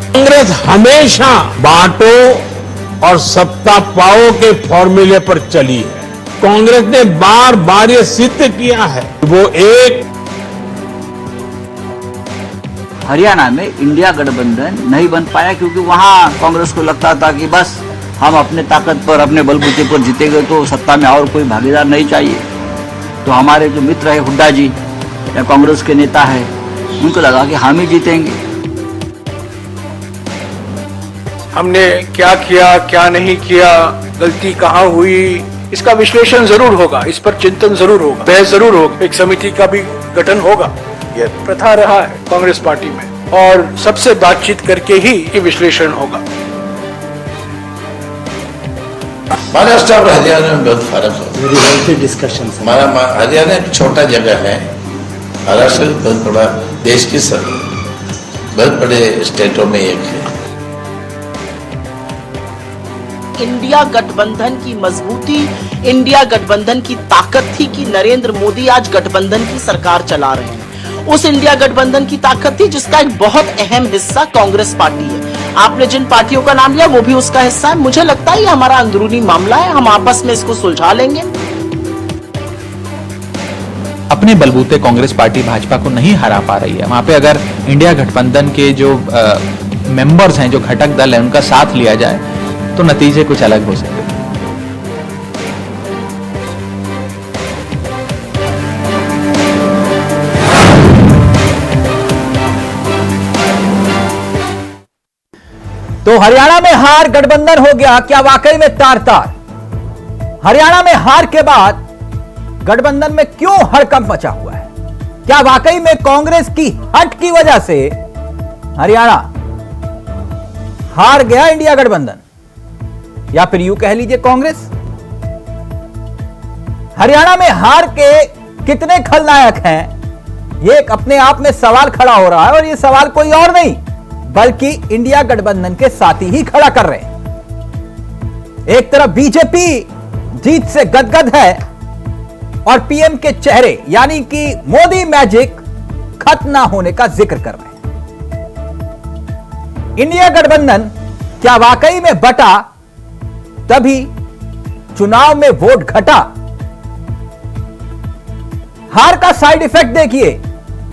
कांग्रेस हमेशा बांटो और सत्ता पाओ के फॉर्मूले पर चली है। कांग्रेस ने बार बार ये सिद्ध किया है वो एक हरियाणा में इंडिया गठबंधन नहीं बन पाया क्योंकि वहां कांग्रेस को लगता था कि बस हम अपने ताकत पर अपने बलबूते पर जीतेंगे तो सत्ता में और कोई भागीदार नहीं चाहिए। तो हमारे जो मित्र है हुड्डा जी या कांग्रेस के नेता है उनको लगा कि हम ही जीतेंगे। हमने क्या किया क्या नहीं किया, गलती कहाँ हुई, इसका विश्लेषण जरूर होगा, इस पर चिंतन जरूर होगा, बहस जरूर होगा, एक समिति का भी गठन होगा। ये प्रथा रहा है कांग्रेस पार्टी में और सबसे बातचीत करके ही ये विश्लेषण होगा। महाराष्ट्र और हरियाणा में बहुत फर्क है। हमारा हरियाणा एक छोटा जगह है, महाराष्ट्र बहुत बड़ा, देश की बहुत बड़े स्टेटों में एक है। इंडिया गठबंधन की मजबूती, इंडिया गठबंधन की ताकत थी कि नरेंद्र मोदी आज गठबंधन की सरकार चला रहे हैं। उस इंडिया गठबंधन की ताकत थी जिसका एक बहुत अहम हिस्सा कांग्रेस पार्टी है। आपने जिन पार्टियों का नाम लिया वो भी उसका हिस्सा है। मुझे लगता है ये हमारा अंदरूनी मामला है, हम आपस में इसको सुलझा लेंगे। अपने बलबूते कांग्रेस पार्टी भाजपा को नहीं हरा पा रही है। वहां पे अगर इंडिया गठबंधन के जो मेंबर्स हैं, जो घटक दल है, उनका साथ लिया जाए तो नतीजे कुछ अलग हो सकते हैं। तो हरियाणा में हार, गठबंधन हो गया, क्या वाकई में तार तार? हरियाणा में हार के बाद गठबंधन में क्यों हड़कंप मचा हुआ है? क्या वाकई में कांग्रेस की हट की वजह से हरियाणा हार गया इंडिया गठबंधन, या फिर यूं कह लीजिए कांग्रेस? हरियाणा में हार के कितने खलनायक हैं, यह एक अपने आप में सवाल खड़ा हो रहा है और यह सवाल कोई और नहीं बल्कि इंडिया गठबंधन के साथी ही खड़ा कर रहे हैं। एक तरफ बीजेपी जीत से गदगद है और पीएम के चेहरे यानी कि मोदी मैजिक खत्म ना होने का जिक्र कर रहे हैं। इंडिया गठबंधन क्या वाकई में बटा तभी चुनाव में वोट घटा? हार का साइड इफेक्ट देखिए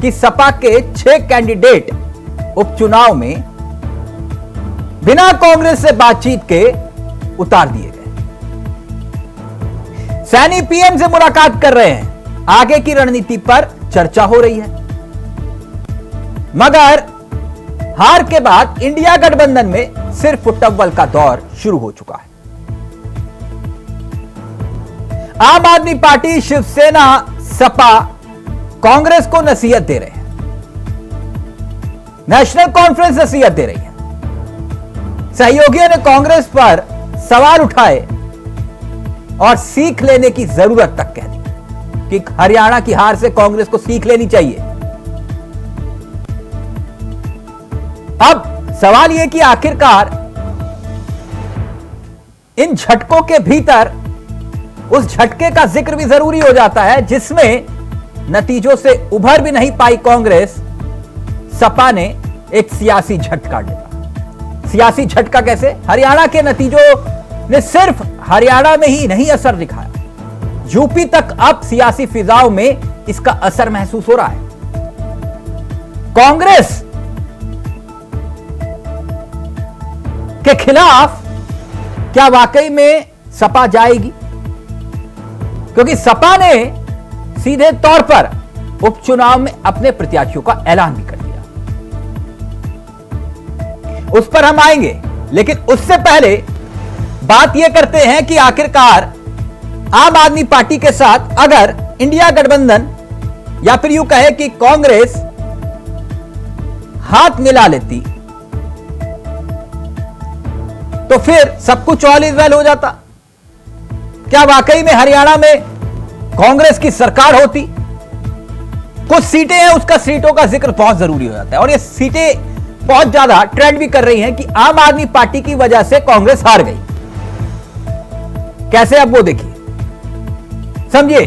कि सपा के 6 कैंडिडेट उपचुनाव में बिना कांग्रेस से बातचीत के उतार दिए गए। सैनी पीएम से मुलाकात कर रहे हैं, आगे की रणनीति पर चर्चा हो रही है। मगर हार के बाद इंडिया गठबंधन में सिर्फ फुटबॉल का दौर शुरू हो चुका है। आम आदमी पार्टी, शिवसेना, सपा कांग्रेस को नसीहत दे रहे हैं, नेशनल कॉन्फ्रेंस नसीहत दे रही है। सहयोगियों ने कांग्रेस पर सवाल उठाए और सीख लेने की जरूरत तक कह दी कि हरियाणा की हार से कांग्रेस को सीख लेनी चाहिए। अब सवाल यह कि आखिरकार इन झटकों के भीतर उस झटके का जिक्र भी जरूरी हो जाता है जिसमें नतीजों से उभर भी नहीं पाई कांग्रेस। सपा ने एक सियासी झटका दिया। सियासी झटका कैसे? हरियाणा के नतीजों ने सिर्फ हरियाणा में ही नहीं असर दिखाया, यूपी तक अब सियासी फिजाओं में इसका असर महसूस हो रहा है। कांग्रेस के खिलाफ क्या वाकई में सपा जाएगी? क्योंकि सपा ने सीधे तौर पर उपचुनाव में अपने प्रत्याशियों का ऐलान भी कर दिया, उस पर हम आएंगे। लेकिन उससे पहले बात यह करते हैं कि आखिरकार आम आदमी पार्टी के साथ अगर इंडिया गठबंधन या फिर यूं कहे कि कांग्रेस हाथ मिला लेती तो फिर सब कुछ ऑल इज वेल हो जाता। क्या वाकई में हरियाणा में कांग्रेस की सरकार होती? कुछ सीटें हैं, उसका सीटों का जिक्र बहुत जरूरी हो जाता है और ये सीटें बहुत ज्यादा ट्रेंड भी कर रही हैं कि आम आदमी पार्टी की वजह से कांग्रेस हार गई। कैसे? अब वो देखिए, समझिए।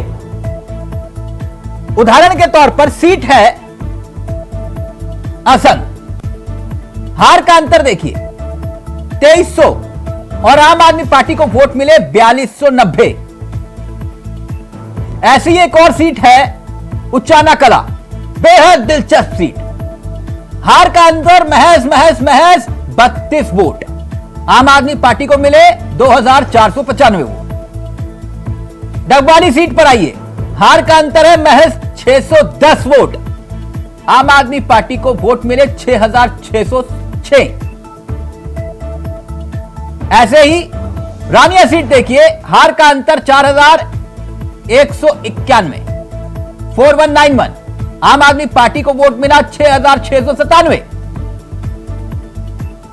उदाहरण के तौर पर सीट है असम, हार का अंतर देखिए 2300 और आम आदमी पार्टी को वोट मिले 4290। ऐसी एक और सीट है उचाना कला, बेहद दिलचस्प सीट। हार का अंतर महज 32 वोट, आम आदमी पार्टी को मिले 2495 वोट। डगवाली सीट पर आइए, हार का अंतर है महज 610 वोट, आम आदमी पार्टी को वोट मिले 6606। ऐसे ही रानिया सीट देखिए, हार का अंतर 4191, 4191, आम आदमी पार्टी को वोट मिला 6697।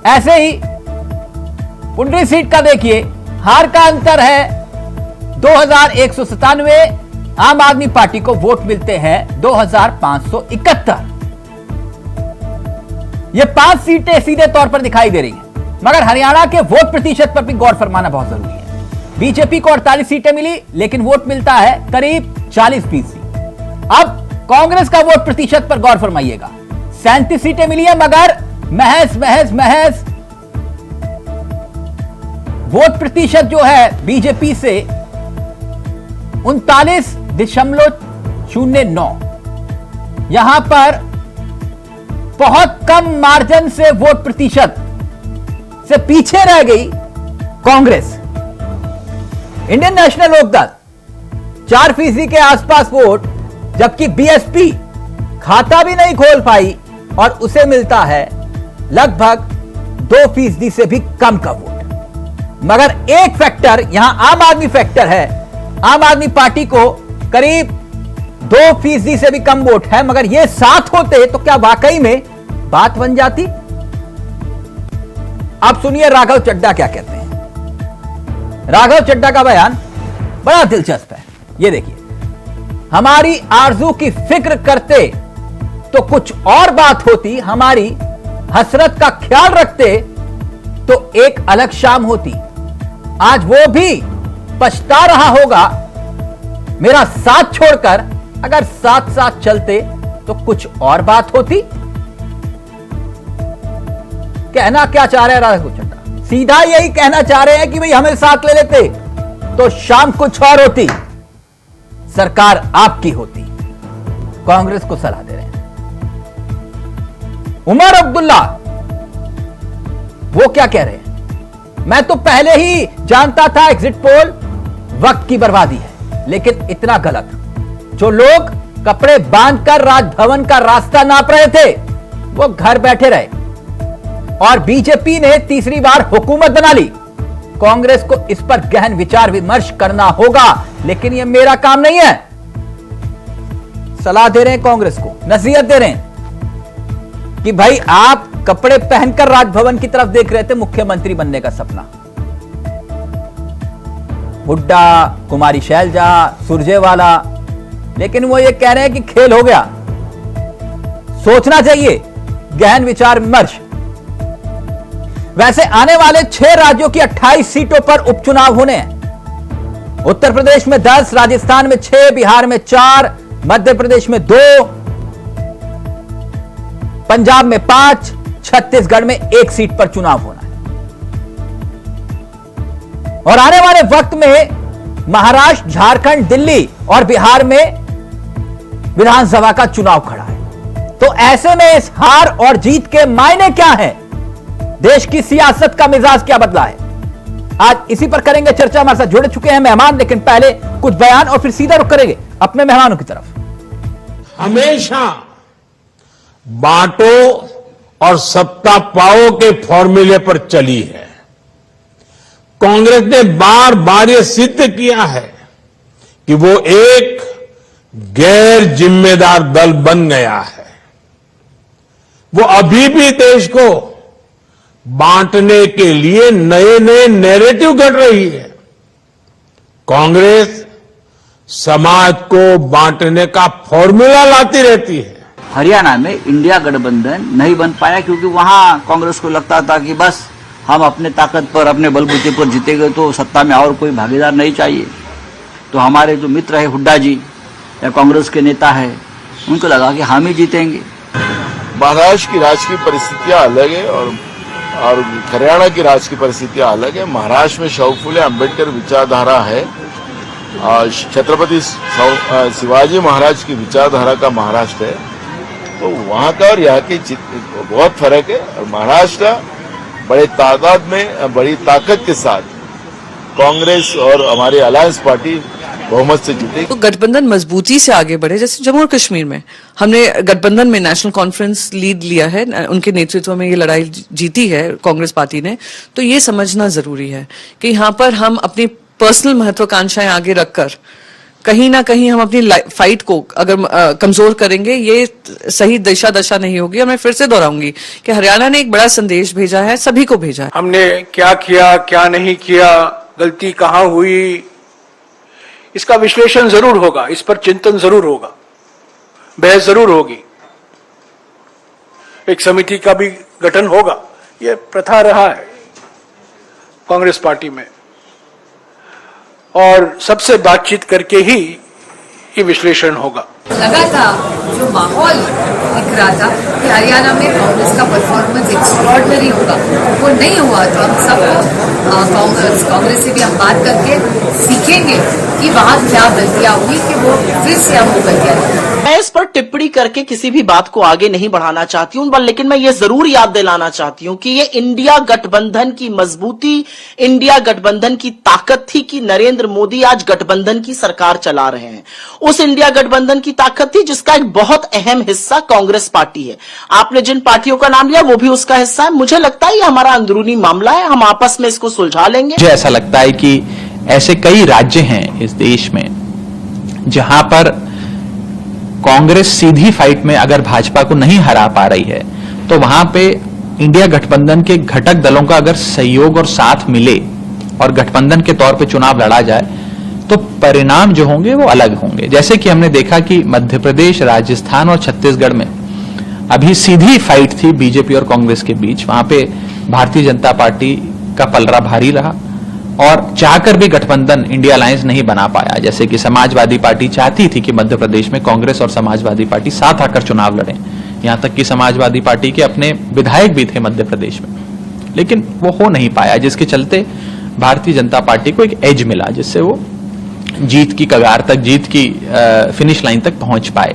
ऐसे ही पुंडरी सीट का देखिए, हार का अंतर है 2197, आम आदमी पार्टी को वोट मिलते हैं 2571। ये 5 सीटें सीधे तौर पर दिखाई दे रही हैं, मगर हरियाणा के वोट प्रतिशत पर भी गौर फरमाना बहुत जरूरी है। बीजेपी को 48 सीटें मिली, लेकिन वोट मिलता है करीब 40%। अब कांग्रेस का वोट प्रतिशत पर गौर फरमाइएगा, 37 सीटें मिली है, मगर महज वोट प्रतिशत जो है बीजेपी से 39.09। यहां पर बहुत कम मार्जिन से वोट प्रतिशत से पीछे रह गई कांग्रेस। इंडियन नेशनल लोकदल 4% के आसपास वोट, जबकि बीएसपी खाता भी नहीं खोल पाई और उसे मिलता है लगभग 2% से भी कम का वोट। मगर एक फैक्टर यहां आम आदमी फैक्टर है, आम आदमी पार्टी को करीब 2% से भी कम वोट है, मगर ये साथ होते तो क्या वाकई में बात बन जाती? आप सुनिए राघव चड्ढा क्या कहते हैं। राघव चड्ढा का बयान बड़ा दिलचस्प है, ये देखिए। हमारी आरजू की फिक्र करते तो कुछ और बात होती, हमारी हसरत का ख्याल रखते तो एक अलग शाम होती। आज वो भी पछता रहा होगा मेरा साथ छोड़कर, अगर साथ साथ चलते तो कुछ और बात होती। कहना क्या चाह रहे हैं राघव चड्ढा? सीधा यही कहना चाह रहे हैं कि भाई हमें साथ ले लेते तो शाम कुछ और होती, सरकार आपकी होती। कांग्रेस को सलाह दे रहे हैं। उमर अब्दुल्ला वो क्या कह रहे हैं? मैं तो पहले ही जानता था एग्जिट पोल वक्त की बर्बादी है, लेकिन इतना गलत। जो लोग कपड़े बांधकर राजभवन का रास्ता नाप रहे थे वो घर बैठे रहे, और बीजेपी ने तीसरी बार हुकूमत बना ली। कांग्रेस को इस पर गहन विचार विमर्श करना होगा, लेकिन यह मेरा काम नहीं है। सलाह दे रहे हैं कांग्रेस को, नसीहत दे रहे हैं कि भाई आप कपड़े पहनकर राजभवन की तरफ देख रहे थे मुख्यमंत्री बनने का सपना। हुड्डा, कुमारी शैलजा, सुरजेवाला, लेकिन वो ये कह रहे हैं कि खेल हो गया। सोचना चाहिए, गहन विचार विमर्श। वैसे आने वाले 6 राज्यों की 28 सीटों पर उपचुनाव होने हैं। उत्तर प्रदेश में 10, राजस्थान में 6, बिहार में 4, मध्य प्रदेश में 2, पंजाब में 5, छत्तीसगढ़ में 1 सीट पर चुनाव होना है। और आने वाले वक्त में महाराष्ट्र, झारखंड, दिल्ली और बिहार में विधानसभा का चुनाव खड़ा है। तो ऐसे में इस हार और जीत के मायने क्या हैं? देश की सियासत का मिजाज क्या बदला है? आज इसी पर करेंगे चर्चा। हमारे साथ जुड़ चुके हैं मेहमान, लेकिन पहले कुछ बयान और फिर सीधा रुख करेंगे अपने मेहमानों की तरफ। हमेशा बांटो और सत्ता पाओ के फॉर्मूले पर चली है। कांग्रेस ने बार बार यह सिद्ध किया है कि वो एक गैर जिम्मेदार दल बन गया है। वो अभी भी देश को बांटने के लिए नए नए नैरेटिव गढ़ रही है। कांग्रेस समाज को बांटने का फॉर्मूला लाती रहती है। हरियाणा में इंडिया गठबंधन नहीं बन पाया क्योंकि वहां कांग्रेस को लगता था कि बस हम अपने ताकत पर, अपने बलबूते पर जीतेंगे तो सत्ता में और कोई भागीदार नहीं चाहिए। तो हमारे जो मित्र है, हुड्डा जी या कांग्रेस के नेता है, उनको लगा कि हम ही जीतेंगे। महाराष्ट्र की राजकीय परिस्थितियां अलग है और हरियाणा की राजकीय परिस्थितियां अलग है। महाराष्ट्र में शाहू फुले अम्बेडकर विचारधारा है, छत्रपति शिवाजी महाराज की विचारधारा का महाराष्ट्र है, तो वहां का और यहाँ की बहुत फर्क है। और महाराष्ट्र बड़े तादाद में बड़ी ताकत के साथ कांग्रेस और हमारी अलायंस पार्टी बहुमत से जीतेगी। तो गठबंधन मजबूती से आगे बढ़े, जैसे जम्मू और कश्मीर में हमने गठबंधन में नेशनल कॉन्फ्रेंस लीड लिया है, उनके नेतृत्व में ये लड़ाई जीती है कांग्रेस पार्टी ने, तो ये समझना जरूरी है कि यहाँ पर हम अपनी पर्सनल महत्वाकांक्षाएं आगे रखकर कहीं ना कहीं हम अपनी फाइट को अगर कमजोर करेंगे, ये सही दशा नहीं होगी। और मैं फिर से दोहराऊंगी कि हरियाणा ने एक बड़ा संदेश भेजा है, सभी को भेजा है। हमने क्या किया, क्या नहीं किया, गलती कहां हुई, इसका विश्लेषण जरूर होगा, इस पर चिंतन जरूर होगा, बहस जरूर होगी, एक समिति का भी गठन होगा। यह प्रथा रहा है कांग्रेस पार्टी में, और सबसे बातचीत करके ही ये विश्लेषण होगा। लगा था जो माहौल दिख रहा था कि हरियाणा में कांग्रेस का परफॉर्मेंस एक्स्ट्रॉर्डिनरी होगा, वो नहीं हुआ। तो हम सब कांग्रेस से भी हम बात करके सीखेंगे कि वहाँ क्या गलतियां हुई कि वो फिर से हम वो गलतियां। मैं इस पर टिप्पणी करके किसी भी बात को आगे नहीं बढ़ाना चाहती हूं, लेकिन मैं ये जरूर याद दिलाना चाहती हूं कि ये इंडिया गठबंधन की मजबूती, इंडिया गठबंधन की ताकत थी कि नरेंद्र मोदी आज गठबंधन की सरकार चला रहे हैं। उस इंडिया गठबंधन की ताकत थी जिसका एक बहुत अहम हिस्सा कांग्रेस पार्टी है। आपने जिन पार्टियों का नाम लिया वो भी उसका हिस्सा है। मुझे लगता है ये हमारा अंदरूनी मामला है, हम आपस में इसको सुलझा लेंगे। मुझे ऐसा लगता है कि ऐसे कई राज्य हैं इस देश में जहां पर कांग्रेस सीधी फाइट में अगर भाजपा को नहीं हरा पा रही है, तो वहां पे इंडिया गठबंधन के घटक दलों का अगर सहयोग और साथ मिले और गठबंधन के तौर पे चुनाव लड़ा जाए तो परिणाम जो होंगे वो अलग होंगे। जैसे कि हमने देखा कि मध्य प्रदेश, राजस्थान और छत्तीसगढ़ में अभी सीधी फाइट थी बीजेपी और कांग्रेस के बीच। वहां पे भारतीय जनता पार्टी का पलड़ा भारी रहा और चाहकर भी गठबंधन इंडिया अलायंस नहीं बना पाया। जैसे कि समाजवादी पार्टी चाहती थी कि मध्य प्रदेश में कांग्रेस और समाजवादी पार्टी साथ आकर चुनाव लड़ें, यहां तक कि समाजवादी पार्टी के अपने विधायक भी थे मध्य प्रदेश में, लेकिन वो हो नहीं पाया, जिसके चलते भारतीय जनता पार्टी को एक एज मिला जिससे वो जीत की कगार तक, जीत की फिनिश लाइन तक पहुंच पाए।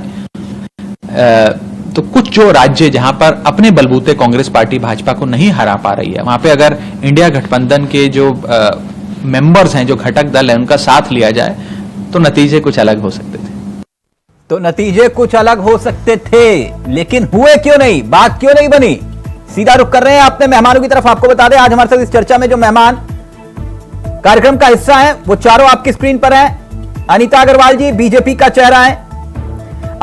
तो कुछ जो राज्य जहां पर अपने बलबूते कांग्रेस पार्टी भाजपा को नहीं हरा पा रही है, वहां पे अगर इंडिया गठबंधन के जो मेंबर्स हैं, जो घटक दल है, उनका साथ लिया जाए तो नतीजे कुछ अलग हो सकते थे। तो नतीजे कुछ अलग हो सकते थे, लेकिन हुए क्यों नहीं? बात क्यों नहीं बनी? सीधा रुख कर रहे हैं अपने मेहमानों की तरफ। आपको बता दें आज हमारे साथ इस चर्चा में जो मेहमान कार्यक्रम का हिस्सा है वो चारों आपकी स्क्रीन पर हैं। अनीता अग्रवाल जी बीजेपी का चेहरा है,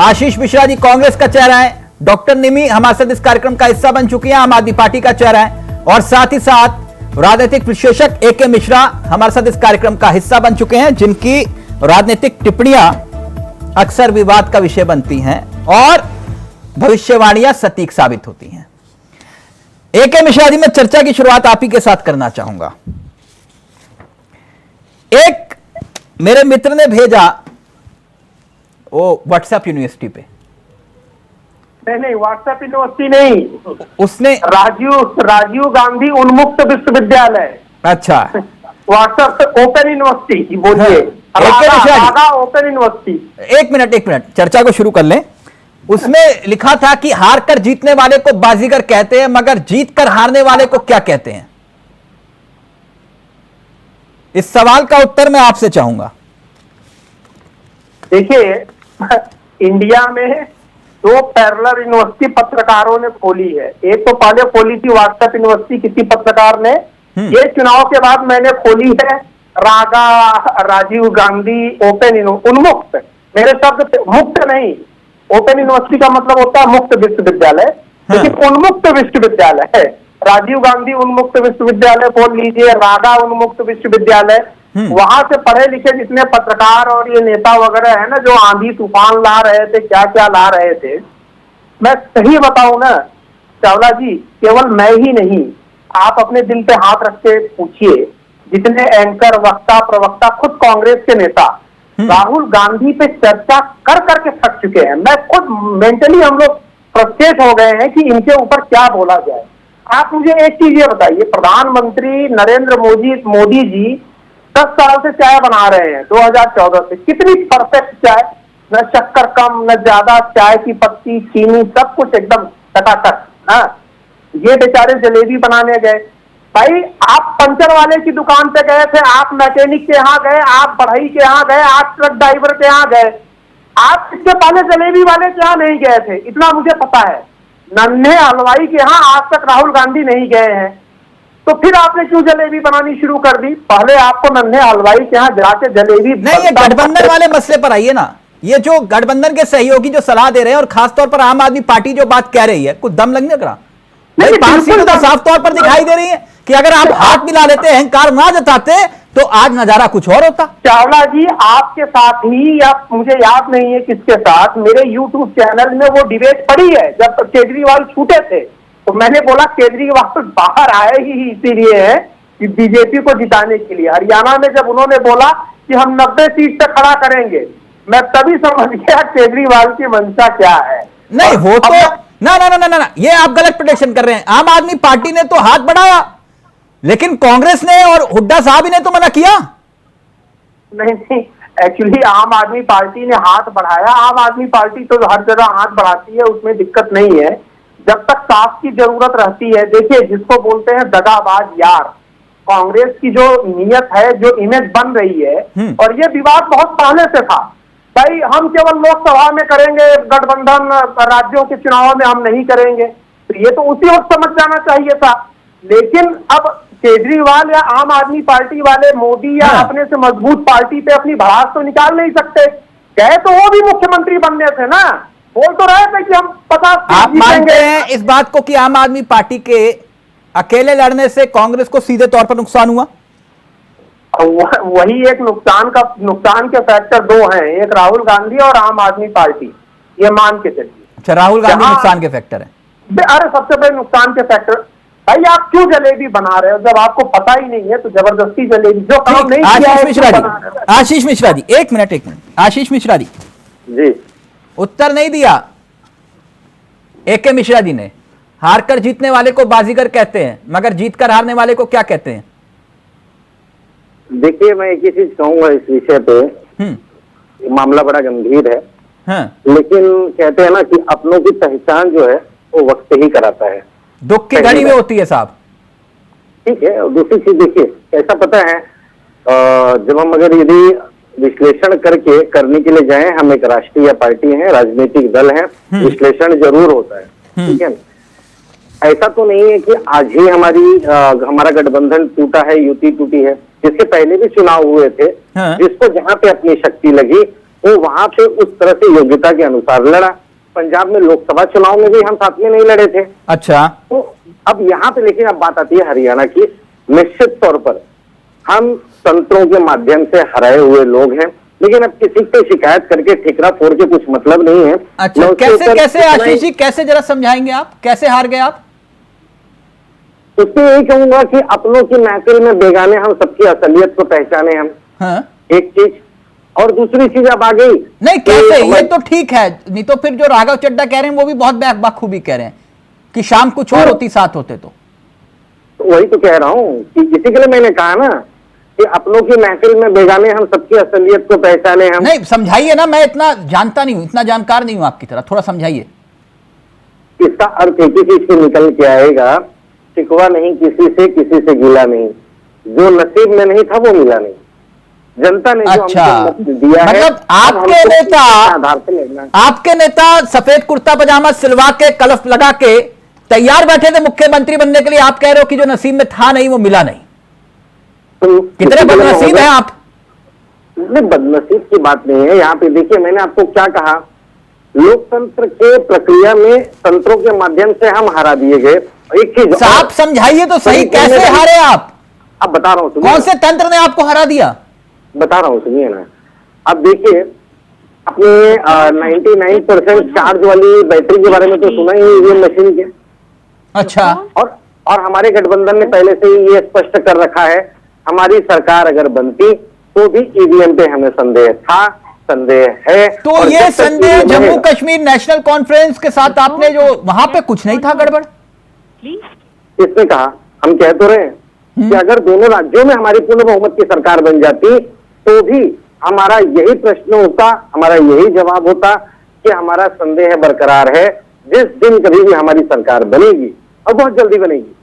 आशीष मिश्रा जी कांग्रेस का चेहरा है, डॉक्टर निमी हमारे साथ इस कार्यक्रम का हिस्सा बन चुकी हैं, आम आदमी पार्टी का चेहरा है, और साथ ही साथ राजनीतिक विश्लेषक ए के मिश्रा हमारे साथ इस कार्यक्रम का हिस्सा बन चुके हैं, जिनकी राजनीतिक टिप्पणियां अक्सर विवाद का विषय बनती हैं और भविष्यवाणियां सटीक साबित होती हैं। ए के मिश्रा जी, मैं चर्चा की शुरुआत आप ही के साथ करना चाहूंगा। एक मेरे मित्र ने भेजा वो व्हाट्सएप यूनिवर्सिटी पे, नहीं व्हाट्सएप यूनिवर्सिटी नहीं, उसने राजीव गांधी उन्मुक्त विश्वविद्यालय। अच्छा, व्हाट्सएप ओपन यूनिवर्सिटी बोलिए, रागा ओपन यूनिवर्सिटी। एक मिनट चर्चा को शुरू कर लें। उसमें लिखा था कि हार कर जीतने वाले को बाजीगर कहते हैं, मगर जीत कर हारने वाले को क्या कहते हैं? इस सवाल का उत्तर मैं आपसे चाहूंगा। देखिए, इंडिया में दो पैरेलल यूनिवर्सिटी पत्रकारों ने खोली है। एक तो पहले खोली थी व्हाट्सएप यूनिवर्सिटी किसी पत्रकार ने, ये चुनाव के बाद मैंने खोली है रागा राजीव गांधी ओपन उन्मुक्त। मेरे शब्द मुक्त नहीं, ओपन यूनिवर्सिटी का मतलब होता है मुक्त विश्वविद्यालय, लेकिन उन्मुक्त विश्वविद्यालय है। राजीव गांधी उन्मुक्त विश्वविद्यालय बोल लीजिए, रागा उन्मुक्त विश्वविद्यालय। वहां से पढ़े लिखे जितने पत्रकार और ये नेता वगैरह है ना, जो आंधी तूफान ला रहे थे, क्या क्या ला रहे थे, मैं सही बताऊं ना चावला जी, केवल मैं ही नहीं, आप अपने दिल पे हाथ रख के पूछिए, जितने एंकर, वक्ता, प्रवक्ता, खुद कांग्रेस के नेता राहुल गांधी पे चर्चा कर करके थक चुके हैं। मैं खुद मेंटली हम लोग फ्रस्ट्रेट हो गए हैं कि इनके ऊपर क्या बोला जाए। आप मुझे एक चीज ये बताइए, प्रधानमंत्री नरेंद्र मोदी जी 10 साल से चाय बना रहे हैं, 2014 से। कितनी परफेक्ट चाय, न शक्कर कम न ज्यादा, चाय की पत्ती चीनी सब कुछ एकदम टकाटक। हाँ, ये बेचारे जलेबी बनाने गए। भाई आप पंचर वाले की दुकान पे गए थे, आप मैकेनिक के यहाँ गए, आप बढ़ई के यहाँ गए, आप ट्रक ड्राइवर के यहाँ गए, आप इससे पहले जलेबी वाले के यहाँ नहीं गए थे, इतना मुझे पता है। नन्हे हलवाई के यहाँ आज तक राहुल गांधी नहीं गए हैं, तो फिर आपने क्यों जलेबी बनानी शुरू कर दी? पहले आपको नन्हे हलवाई के यहाँ जाके जलेबी नहीं, ये गठबंधन वाले मसले पर आइए ना। ये जो गठबंधन के सहयोगी जो सलाह दे रहे हैं और खासतौर पर आम आदमी पार्टी जो बात कह रही है, कुछ दम लगने लगा। नहीं, 5 सीटें तो साफ तौर पर दिखाई दे रही है कि अगर आप हाथ मिला लेते, अहंकार ना जताते, तो आज नजारा कुछ और होता। चावला जी आपके साथ ही, या मुझे याद नहीं है किसके साथ, मेरे YouTube चैनल में वो डिबेट पड़ी है जब केजरीवाल छूटे थे, तो मैंने बोला केजरीवाल बाहर आए ही इसीलिए है कि बीजेपी को जिताने के लिए। हरियाणा में जब उन्होंने बोला कि हम 90 सीट तक खड़ा करेंगे, मैं तभी समझ गया केजरीवाल की मंशा क्या है। नहीं वो तो ना ना ना ना ना, ये आप गलत प्रोटेक्शन कर रहे हैं। आम आदमी पार्टी ने तो हाथ बढ़ाया, लेकिन कांग्रेस ने और हुड्डा साहब ने तो मना किया। नहीं, एक्चुअली आम आदमी पार्टी ने हाथ बढ़ाया। आम आदमी पार्टी तो हर जगह हाथ बढ़ाती है, उसमें दिक्कत नहीं है, जब तक साफ की जरूरत रहती है। देखिए, जिसको बोलते हैं दगाबाज यार, कांग्रेस की जो नीयत है, जो इमेज बन रही है, और ये विवाद बहुत पहले से था। भाई हम केवल लोकसभा में करेंगे गठबंधन, राज्यों के चुनाव में हम नहीं करेंगे, तो ये तो उसी वक्त समझ जाना चाहिए था। लेकिन अब केजरीवाल या आम आदमी पार्टी वाले मोदी या अपने से मजबूत पार्टी पे अपनी भड़ास तो निकाल नहीं सकते। गए तो वो भी मुख्यमंत्री बनने थे ना, बोल तो रहे थे कि हम 50 आप मानते हैं इस बात को कि आम आदमी पार्टी के अकेले लड़ने से कांग्रेस को सीधे तौर पर नुकसान हुआ? वही एक नुकसान के फैक्टर दो हैं, एक राहुल गांधी और आम आदमी पार्टी, ये मान के चलिए। अच्छा, राहुल गांधी नुकसान के फैक्टर है। अरे सबसे बड़े नुकसान के फैक्टर, भाई आप क्यों जलेबी बना रहे हो जब आपको पता ही नहीं है? तो जबरदस्ती जलेबी जो काम नहीं किया है। आशीष मिश्रा जी, एक मिनट। आशीष मिश्रा जी उत्तर नहीं दिया AK मिश्रा जी ने। हारकर जीतने वाले को बाजीगर कहते हैं, मगर जीतकर हारने वाले को क्या कहते हैं? देखिए, मैं एक ही चीज कहूंगा इस विषय पे, मामला बड़ा गंभीर है। लेकिन कहते हैं ना कि अपनों की पहचान जो है वो वक्त ही कराता है, दुख की घड़ी में होती है साहब। ठीक है। और दूसरी चीज देखिए, ऐसा पता है, जब हम अगर यदि विश्लेषण करने के लिए जाएं, हम एक राष्ट्रीय पार्टी है, राजनीतिक दल है, विश्लेषण जरूर होता है। ठीक है, ऐसा तो नहीं है कि आज ही हमारा गठबंधन टूटा है, युति टूटी है। जिसके पहले भी चुनाव हुए थे, जिसको जहां पे अपनी शक्ति लगी वो वहां पे उस तरह से योग्यता के अनुसार लड़ा। पंजाब में लोकसभा चुनाव में भी हम साथ में नहीं लड़े थे। अच्छा, तो अब यहाँ पे लेकिन अब बात आती है हरियाणा की। निश्चित तौर पर हम तंत्रों के माध्यम से हराए हुए लोग हैं, लेकिन अब किसी पे शिकायत करके ठिकरा फोड़ के कुछ मतलब नहीं है। अच्छा, कैसे आशीष जी, कैसे जरा समझाएंगे आप, कैसे हार गए आप? उसमें यही कहूंगा कि अपनों की महफिल में बेगाने हम सबकी असलियत को पहचाने हम। एक चीज, और दूसरी चीज अब आ गई नहीं, कैसे? ये तो ठीक है, नहीं तो फिर जो राघव चड्ढा कह रहे हैं वो भी बहुत बखूबी कह रहे हैं कि शाम कुछ और होती, साथ होते तो वही तो कह रहा हूँ कि इसी के लिए मैंने कहा ना कि अपनों की महफिल में बेगाने हम सबकी असलियत को पहचाने हम। नहीं, समझाइए ना, मैं इतना जानता नहीं हूं, इतना जानकार नहीं हूं आपकी तरह, थोड़ा समझाइए। इसका अर्थ एक ही चीज से निकल के आएगा, शिकवा नहीं किसी से गिला नहीं, जो नसीब में नहीं था वो मिला नहीं। जनता ने जो हमको दिया है, मतलब आपके नेता सफेद कुर्ता पजामा सिलवा के कलफ लगा के तैयार बैठे थे मुख्यमंत्री बनने के लिए। आप कह रहे हो कि जो नसीब में था नहीं वो मिला नहीं। तो कितने बदनसीब हैं आप? बदनसीब की बात नहीं है यहाँ पे। देखिए, मैंने आपको क्या कहा, लोकतंत्र के प्रक्रिया में तंत्रों के माध्यम से हम हरा दिए गए। एक चीज आप समझाइए तो सही, कैसे हारे आप? अब बता रहा हूँ, कौन से तंत्र ने आपको हरा दिया? बता रहा हूँ, सुनिए ना। अब देखिए, अपने 99% चार्ज वाली बैटरी के बारे में तो सुना ही ईवीएम मशीन के। अच्छा, और हमारे गठबंधन ने पहले से ही ये स्पष्ट कर रखा है, हमारी सरकार अगर बनती तो भी ईवीएम पे हमें संदेह था, संदेह है। तो और ये जब तक संदेह ये जम्मू रहेगा- कश्मीर नेशनल कॉन्फ्रेंस के साथ आपने जो वहां पे कुछ नहीं था गड़बड़? इसने कहा, हम कह तो रहे हैं कि अगर दोनों राज्यों में हमारी पूर्ण बहुमत की सरकार बन जाती तो भी हमारा यही प्रश्न होता, हमारा यही जवाब होता कि हमारा संदेह बरकरार है। जिस दिन कभी भी हमारी सरकार बनेगी, और बहुत जल्दी बनेगी,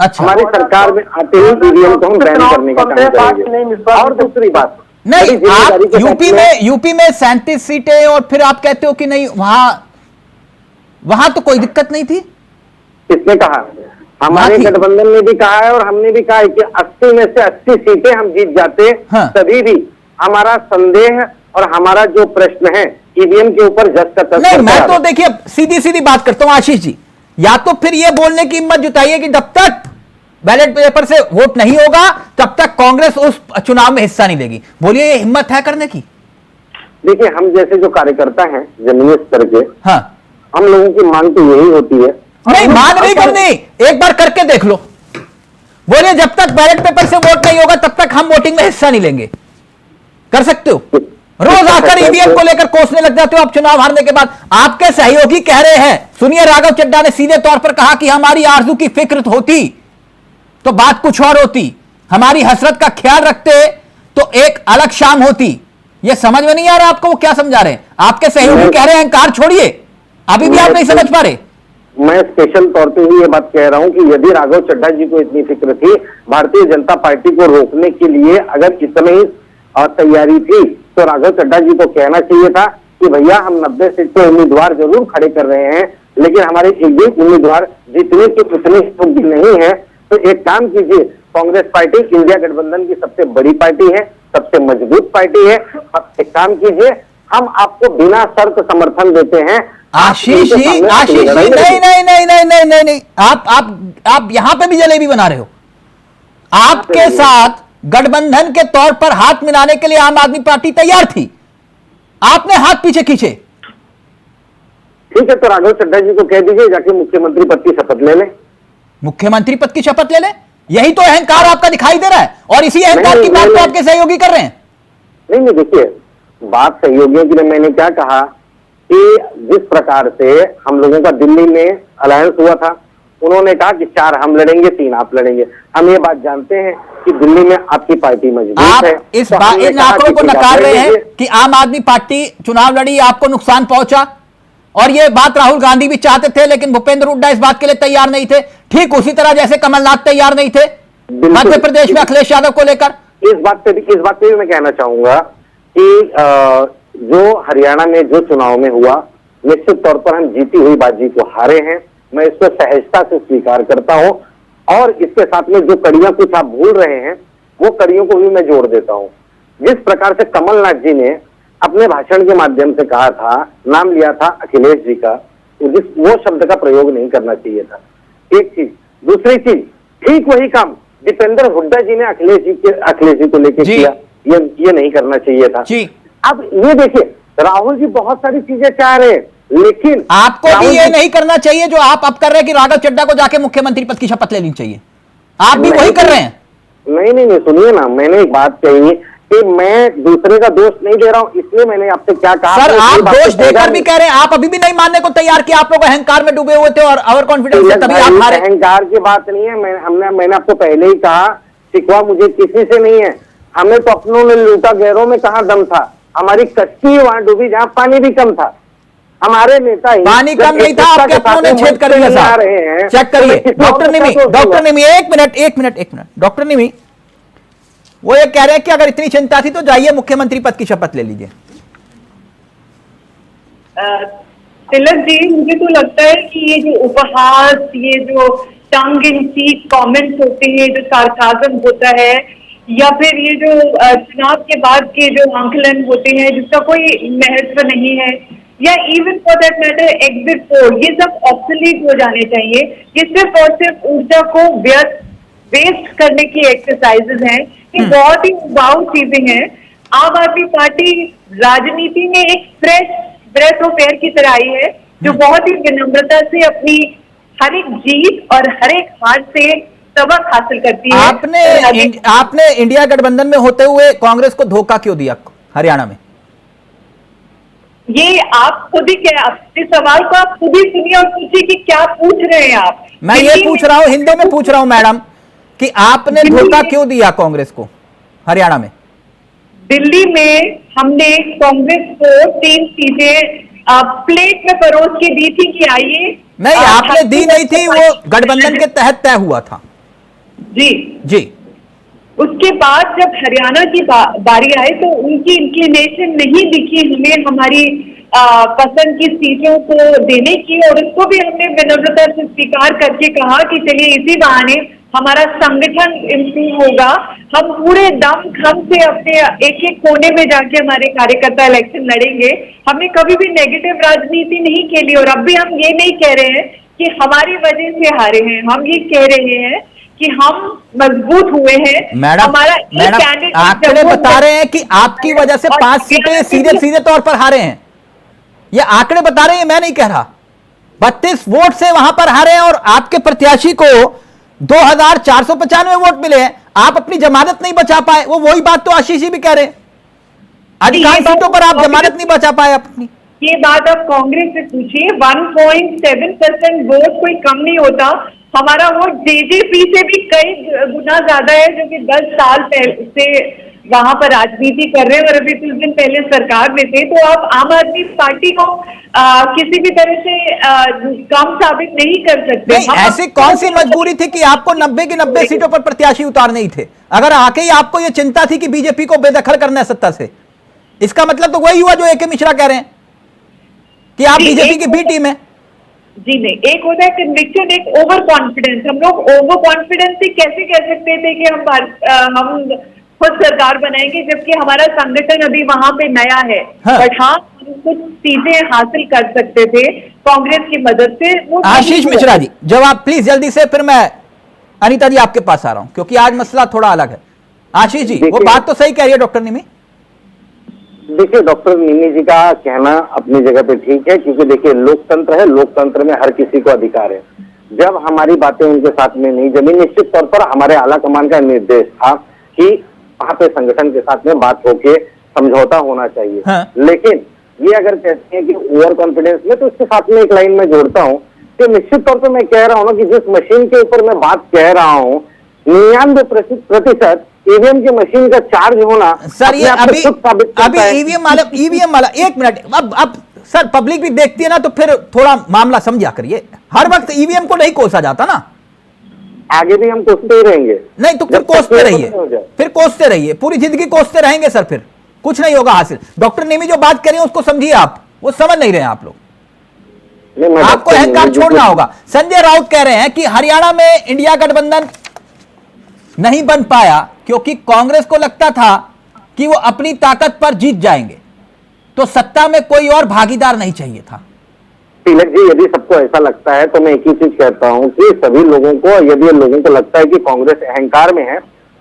अच्छा, हमारी सरकार में आते ही ईवीएम को हम बैन करने का काम करेंगे। और दूसरी बात, नहीं, बड़ी जिम्मेदारी आप के साथ यूपी में 37 सीटें और फिर आप कहते हो कि नहीं वहां तो कोई दिक्कत नहीं थी। किसने कहा? हमारे बात ही- गठबंधन ने भी कहा है और हमने भी कहा है कि 80 में से 80 सीटें हम जीत जाते, हाँ। तभी भी हमारा संदेह और हमारा जो प्रश्न है ईवीएम के ऊपर जस का तस नहीं, करता मैं है। तो देखिए सीधी सीधी बात करता हूं आशीष जी, या तो फिर ये बोलने की हिम्मत जुटाइए कि जब तक बैलेट पेपर से वोट नहीं होगा तब तक कांग्रेस उस चुनाव में हिस्सा नहीं लेगी। बोलिए, ये हिम्मत है करने की? देखिए, हम जैसे जो कार्यकर्ता हैं जमीनी स्तर के, हाँ, हम लोगों की मांग तो यही होती है। नहीं, मांग नहीं करनी, एक बार करके देख लो। बोलिए, जब तक बैलेट पेपर से वोट नहीं होगा तब तक हम वोटिंग में हिस्सा नहीं लेंगे। कर सकते हो? रोज आकर ईवीएम को लेकर कोसने लग जाते हो आप चुनाव हारने के बाद। आपके सहयोगी कह रहे हैं, सुनिए, राघव चड्ढा ने सीधे तौर पर कहा कि हमारी आरजू की फिक्र होती तो बात कुछ और होती, हमारी हसरत का ख्याल रखते तो एक अलग शाम होती। यह समझ में नहीं आ रहा आपको वो क्या समझा रहे हैं? आपके सहयोगी कह रहे हैं अहंकार छोड़िए, अभी भी आप नहीं समझ पा रहे। मैं स्पेशल तौर पे ही ये बात कह रहा हूं कि यदि राघव चड्ढा जी को इतनी फिक्र थी भारतीय जनता पार्टी को रोकने के लिए, अगर इतनी ही तैयारी थी, तो राघव चड्ढा जी को कहना चाहिए था कि भैया हम 90 सीट पे उम्मीदवार जरूर खड़े कर रहे हैं, लेकिन हमारे एक भी उम्मीदवार जीतने के उतने योग्य नहीं है। तो एक काम कीजिए, कांग्रेस पार्टी इंडिया गठबंधन की सबसे बड़ी पार्टी है, सबसे मजबूत पार्टी है, एक काम कीजिए, हम आपको बिना शर्त समर्थन देते हैं। आशीष जी, नहीं, आप यहां पे भी जलेबी बना रहे हो। आपके साथ गठबंधन के तौर पर हाथ मिलाने के लिए आम आदमी पार्टी तैयार थी, आपने हाथ पीछे खींचे। ठीक है, तो राघव चड्ढा जी को कह दीजिए जाके मुख्यमंत्री पद की शपथ ले लें। मुख्यमंत्री पद की शपथ ले लें, यही तो अहंकार आपका दिखाई दे रहा है, और इसी अहंकार की बात तो आपके सहयोगी कर रहे हैं। नहीं, देखिए, बात सहयोगियों की मैंने क्या कहा कि जिस प्रकार से हम लोगों का दिल्ली में अलायंस हुआ था, उन्होंने कहा कि 4 हम लड़ेंगे, 3 आप लड़ेंगे। हम ये बात जानते हैं कि दिल्ली में आपकी पार्टी मजबूत आप है। इस इन आंकड़ों को नकार रहे हैं कि आम आदमी पार्टी चुनाव लड़ी, आपको नुकसान पहुंचा, और ये बात राहुल गांधी भी चाहते थे, लेकिन भूपेंद्र हुड्डा इस बात के लिए तैयार नहीं थे, ठीक उसी तरह जैसे कमलनाथ तैयार नहीं थे मध्य प्रदेश में अखिलेश यादव को लेकर। इस बात पे भी मैं कहना चाहूंगा कि जो हरियाणा में जो चुनाव में हुआ, निश्चित तौर पर हम जीती हुई बाजी को हारे हैं। मैं इसको सहजता से स्वीकार करता हूं, और इसके साथ में जो कड़ियां कुछ आप भूल रहे हैं वो कड़ियों को भी मैं जोड़ देता हूं। जिस प्रकार से कमलनाथ जी ने अपने भाषण के माध्यम से कहा था, नाम लिया था अखिलेश जी का, वो शब्द का प्रयोग नहीं करना चाहिए था। एक चीज, दूसरी चीज, ठीक वही काम दीपेंद्र हुड्डा जी ने अखिलेश जी को लेकर किया, ये नहीं करना चाहिए था। अब ये देखिए, राहुल जी बहुत सारी चीजें चाह रहे हैं, लेकिन आपको भी ये नहीं करना चाहिए जो आप अब कर रहे हैं कि राघव चड्ढा को जाके मुख्यमंत्री पद की शपथ लेनी चाहिए। आप भी वही कर रहे हैं। नहीं, सुनिए ना, मैंने एक बात कही कि मैं दूसरे का दोष नहीं दे रहा हूं, इसलिए मैंने आपसे क्या कहा। सर, आप दोष देकर भी कह रहे हैं, आप अभी भी नहीं मानने को तैयार कि आप लोग अहंकार में डूबे हुए थे और ओवर कॉन्फिडेंस से तभी आप हारे। अहंकार की बात नहीं है, मैंने आपको पहले ही कहा, शिकवा मुझे किसी से नहीं है। हमें तो अपनों ने लूटा, गैरों में कहां दम था। हमारी कश्ती वहां डूबी जहां पानी भी कम था। हमारे नेता ही पानी कम नहीं था, आपके अपनों ने छेद कर दिया साहब। चेक करिए। डॉक्टर निमी, एक मिनट, डॉक्टर निमी, वो ये कह रहे हैं कि अगर इतनी चिंता थी तो जाइए मुख्यमंत्री पद की शपथ ले लीजिए। तिलक जी, मुझे तो लगता है कि ये जो उपहास, ये जो टंग इन चीक कमेंट्स होते हैं, जो सार्काज्म होता है, या फिर ये जो चुनाव के बाद के जो आंकलन होते हैं जिसका कोई महत्व नहीं है, या even for that matter exit poll, ये सब ऑब्सोलीट हो जाने चाहिए। ये सिर्फ और सिर्फ ऊर्जा को वेस्ट करने की एक्सरसाइजेज हैं। ये बहुत ही उबाऊ चीजें हैं। आम आदमी पार्टी राजनीति में एक फ्रेश ब्रेथ ऑफ एयर की तरह आई है, जो बहुत ही विनम्रता से अपनी हर एक जीत और हर एक हार से सबक हासिल करती है। आपने इंडिया गठबंधन में होते हुए कांग्रेस को धोखा क्यों दिया हरियाणा में? ये आप खुद ही क्या, अपने सवाल को आप खुद ही सुनिए और पूछिए कि क्या पूछ रहे हैं आप। मैं ये पूछ रहा हूं, हिंदी में पूछ रहा हूं मैडम, कि आपने धोखा क्यों दिया कांग्रेस को हरियाणा में? दिल्ली में हमने कांग्रेस को 3 सीटें प्लेट में परोस के दी थी कि आइए। नहीं, आपने दी नहीं थी, वो गठबंधन के तहत तय हुआ था। जी जी। उसके बाद जब हरियाणा की बारी आई तो उनकी इंक्लिनेशन नहीं दिखी हमें हमारी पसंद की सीटों को देने की, और उसको भी हमने विनम्रता से स्वीकार करके कहा कि चलिए इसी बहाने हमारा संगठन इम्प्रूव होगा, हम पूरे दम खम से अपने एक एक कोने में जाके हमारे कार्यकर्ता इलेक्शन लड़ेंगे। हमने कभी भी नेगेटिव राजनीति नहीं खेली, और अब भी हम ये नहीं कह रहे हैं कि हमारी वजह से हारे हैं, हम ये कह रहे हैं कि हम मजबूत हुए हैं। मैडम आंकड़े बता रहे हैं कि आपकी वजह से 5 सीटें सीधे सीधे तौर पर हारे हैं, ये आंकड़े बता रहे हैं, मैं नहीं कह रहा। 32 वोट से वहां पर हारे हैं, और आपके प्रत्याशी को 2495 वोट मिले हैं, आप अपनी जमानत नहीं बचा पाए। वो वही बात तो आशीष जी भी कह रहे हैं, अधिकांश सीटों पर आप जमानत नहीं बचा पाए अपनी। ये बात आप कांग्रेस से पूछिए, 1.7% वोट कोई कम नहीं होता। हमारा वोट जेजेपी से भी कई गुना ज्यादा है, जो कि 10 साल पहले से वहां पर राजनीति कर रहे हैं और अभी कुछ दिन पहले सरकार में थे। तो आप आम आदमी पार्टी को किसी भी तरह से कम साबित नहीं कर सकते। नहीं, ऐसी कौन सी मजबूरी थी कि आपको 90 की 90 सीटों पर प्रत्याशी उतारने ही थे? अगर आके ही आपको यह चिंता थी कि बीजेपी को बेदखल करना है सत्ता से, इसका मतलब तो वही हुआ जो ए.के. मिश्रा कह रहे हैं कि आप बीजेपी की बी टीम है। जी नहीं, एक होता है कन्विक्शन, एक ओवर कॉन्फिडेंस। हम लोग ओवर कॉन्फिडेंस से कैसे कह सकते थे कि हम खुद सरकार बनाएंगे, जबकि हमारा संगठन अभी वहां पे नया है। बट हाँ, हम कुछ चीजें हासिल कर सकते थे कांग्रेस की मदद से। आशीष मिश्रा जी जवाब प्लीज जल्दी से, फिर मैं अनीता जी आपके पास आ रहा हूं, क्योंकि आज मसला थोड़ा अलग है। आशीष जी, वो बात तो सही कह रही है डॉक्टर निमी। देखिए, डॉक्टर निमी जी का कहना अपनी जगह पे ठीक है, क्योंकि देखिए लोकतंत्र है, लोकतंत्र में हर किसी को अधिकार है। जब हमारी बातें उनके साथ में नहीं जमी, निश्चित तौर पर हमारे आला कमान का निर्देश था कि वहां पे संगठन के साथ में बात होके समझौता होना चाहिए। हाँ। लेकिन ये अगर कहते हैं कि ओवर कॉन्फिडेंस में, तो उसके साथ में एक लाइन में जोड़ता हूँ कि निश्चित तौर पर मैं कह रहा हूँ ना कि जिस मशीन के ऊपर मैं बात कह रहा हूँ, 99% ईवीएम की मशीन का चार्ज होना सर, ये अभी ईवीएम वाला 1 मिनट, अब सर पब्लिक भी देखती है ना, तो फिर थोड़ा मामला समझा करिए। हर वक्त ईवीएम को नहीं कोसा जाता ना, आगे भी हम कोसते ही रहेंगे। नहीं तो फिर कोसते रहिए, फिर कोसते रहिए, पूरी जिंदगी कोसते रहेंगे सर, फिर कुछ नहीं होगा हासिल। डॉक्टर निमी जो बात कर रहे हैं उसको समझिए आप, वो समझ नहीं रहे हैं आप लोग, आपको अहंकार छोड़ना होगा। संजय राउत कह रहे हैं कि हरियाणा में इंडिया गठबंधन नहीं बन पाया क्योंकि कांग्रेस को लगता था कि वो अपनी ताकत पर जीत जाएंगे, तो सत्ता में कोई और भागीदार नहीं चाहिए था। तिलक जी, यदि सबको ऐसा लगता है तो मैं एक ही चीज कहता हूं कि सभी लोगों को, यदि लोगों को लगता है कि कांग्रेस अहंकार में है,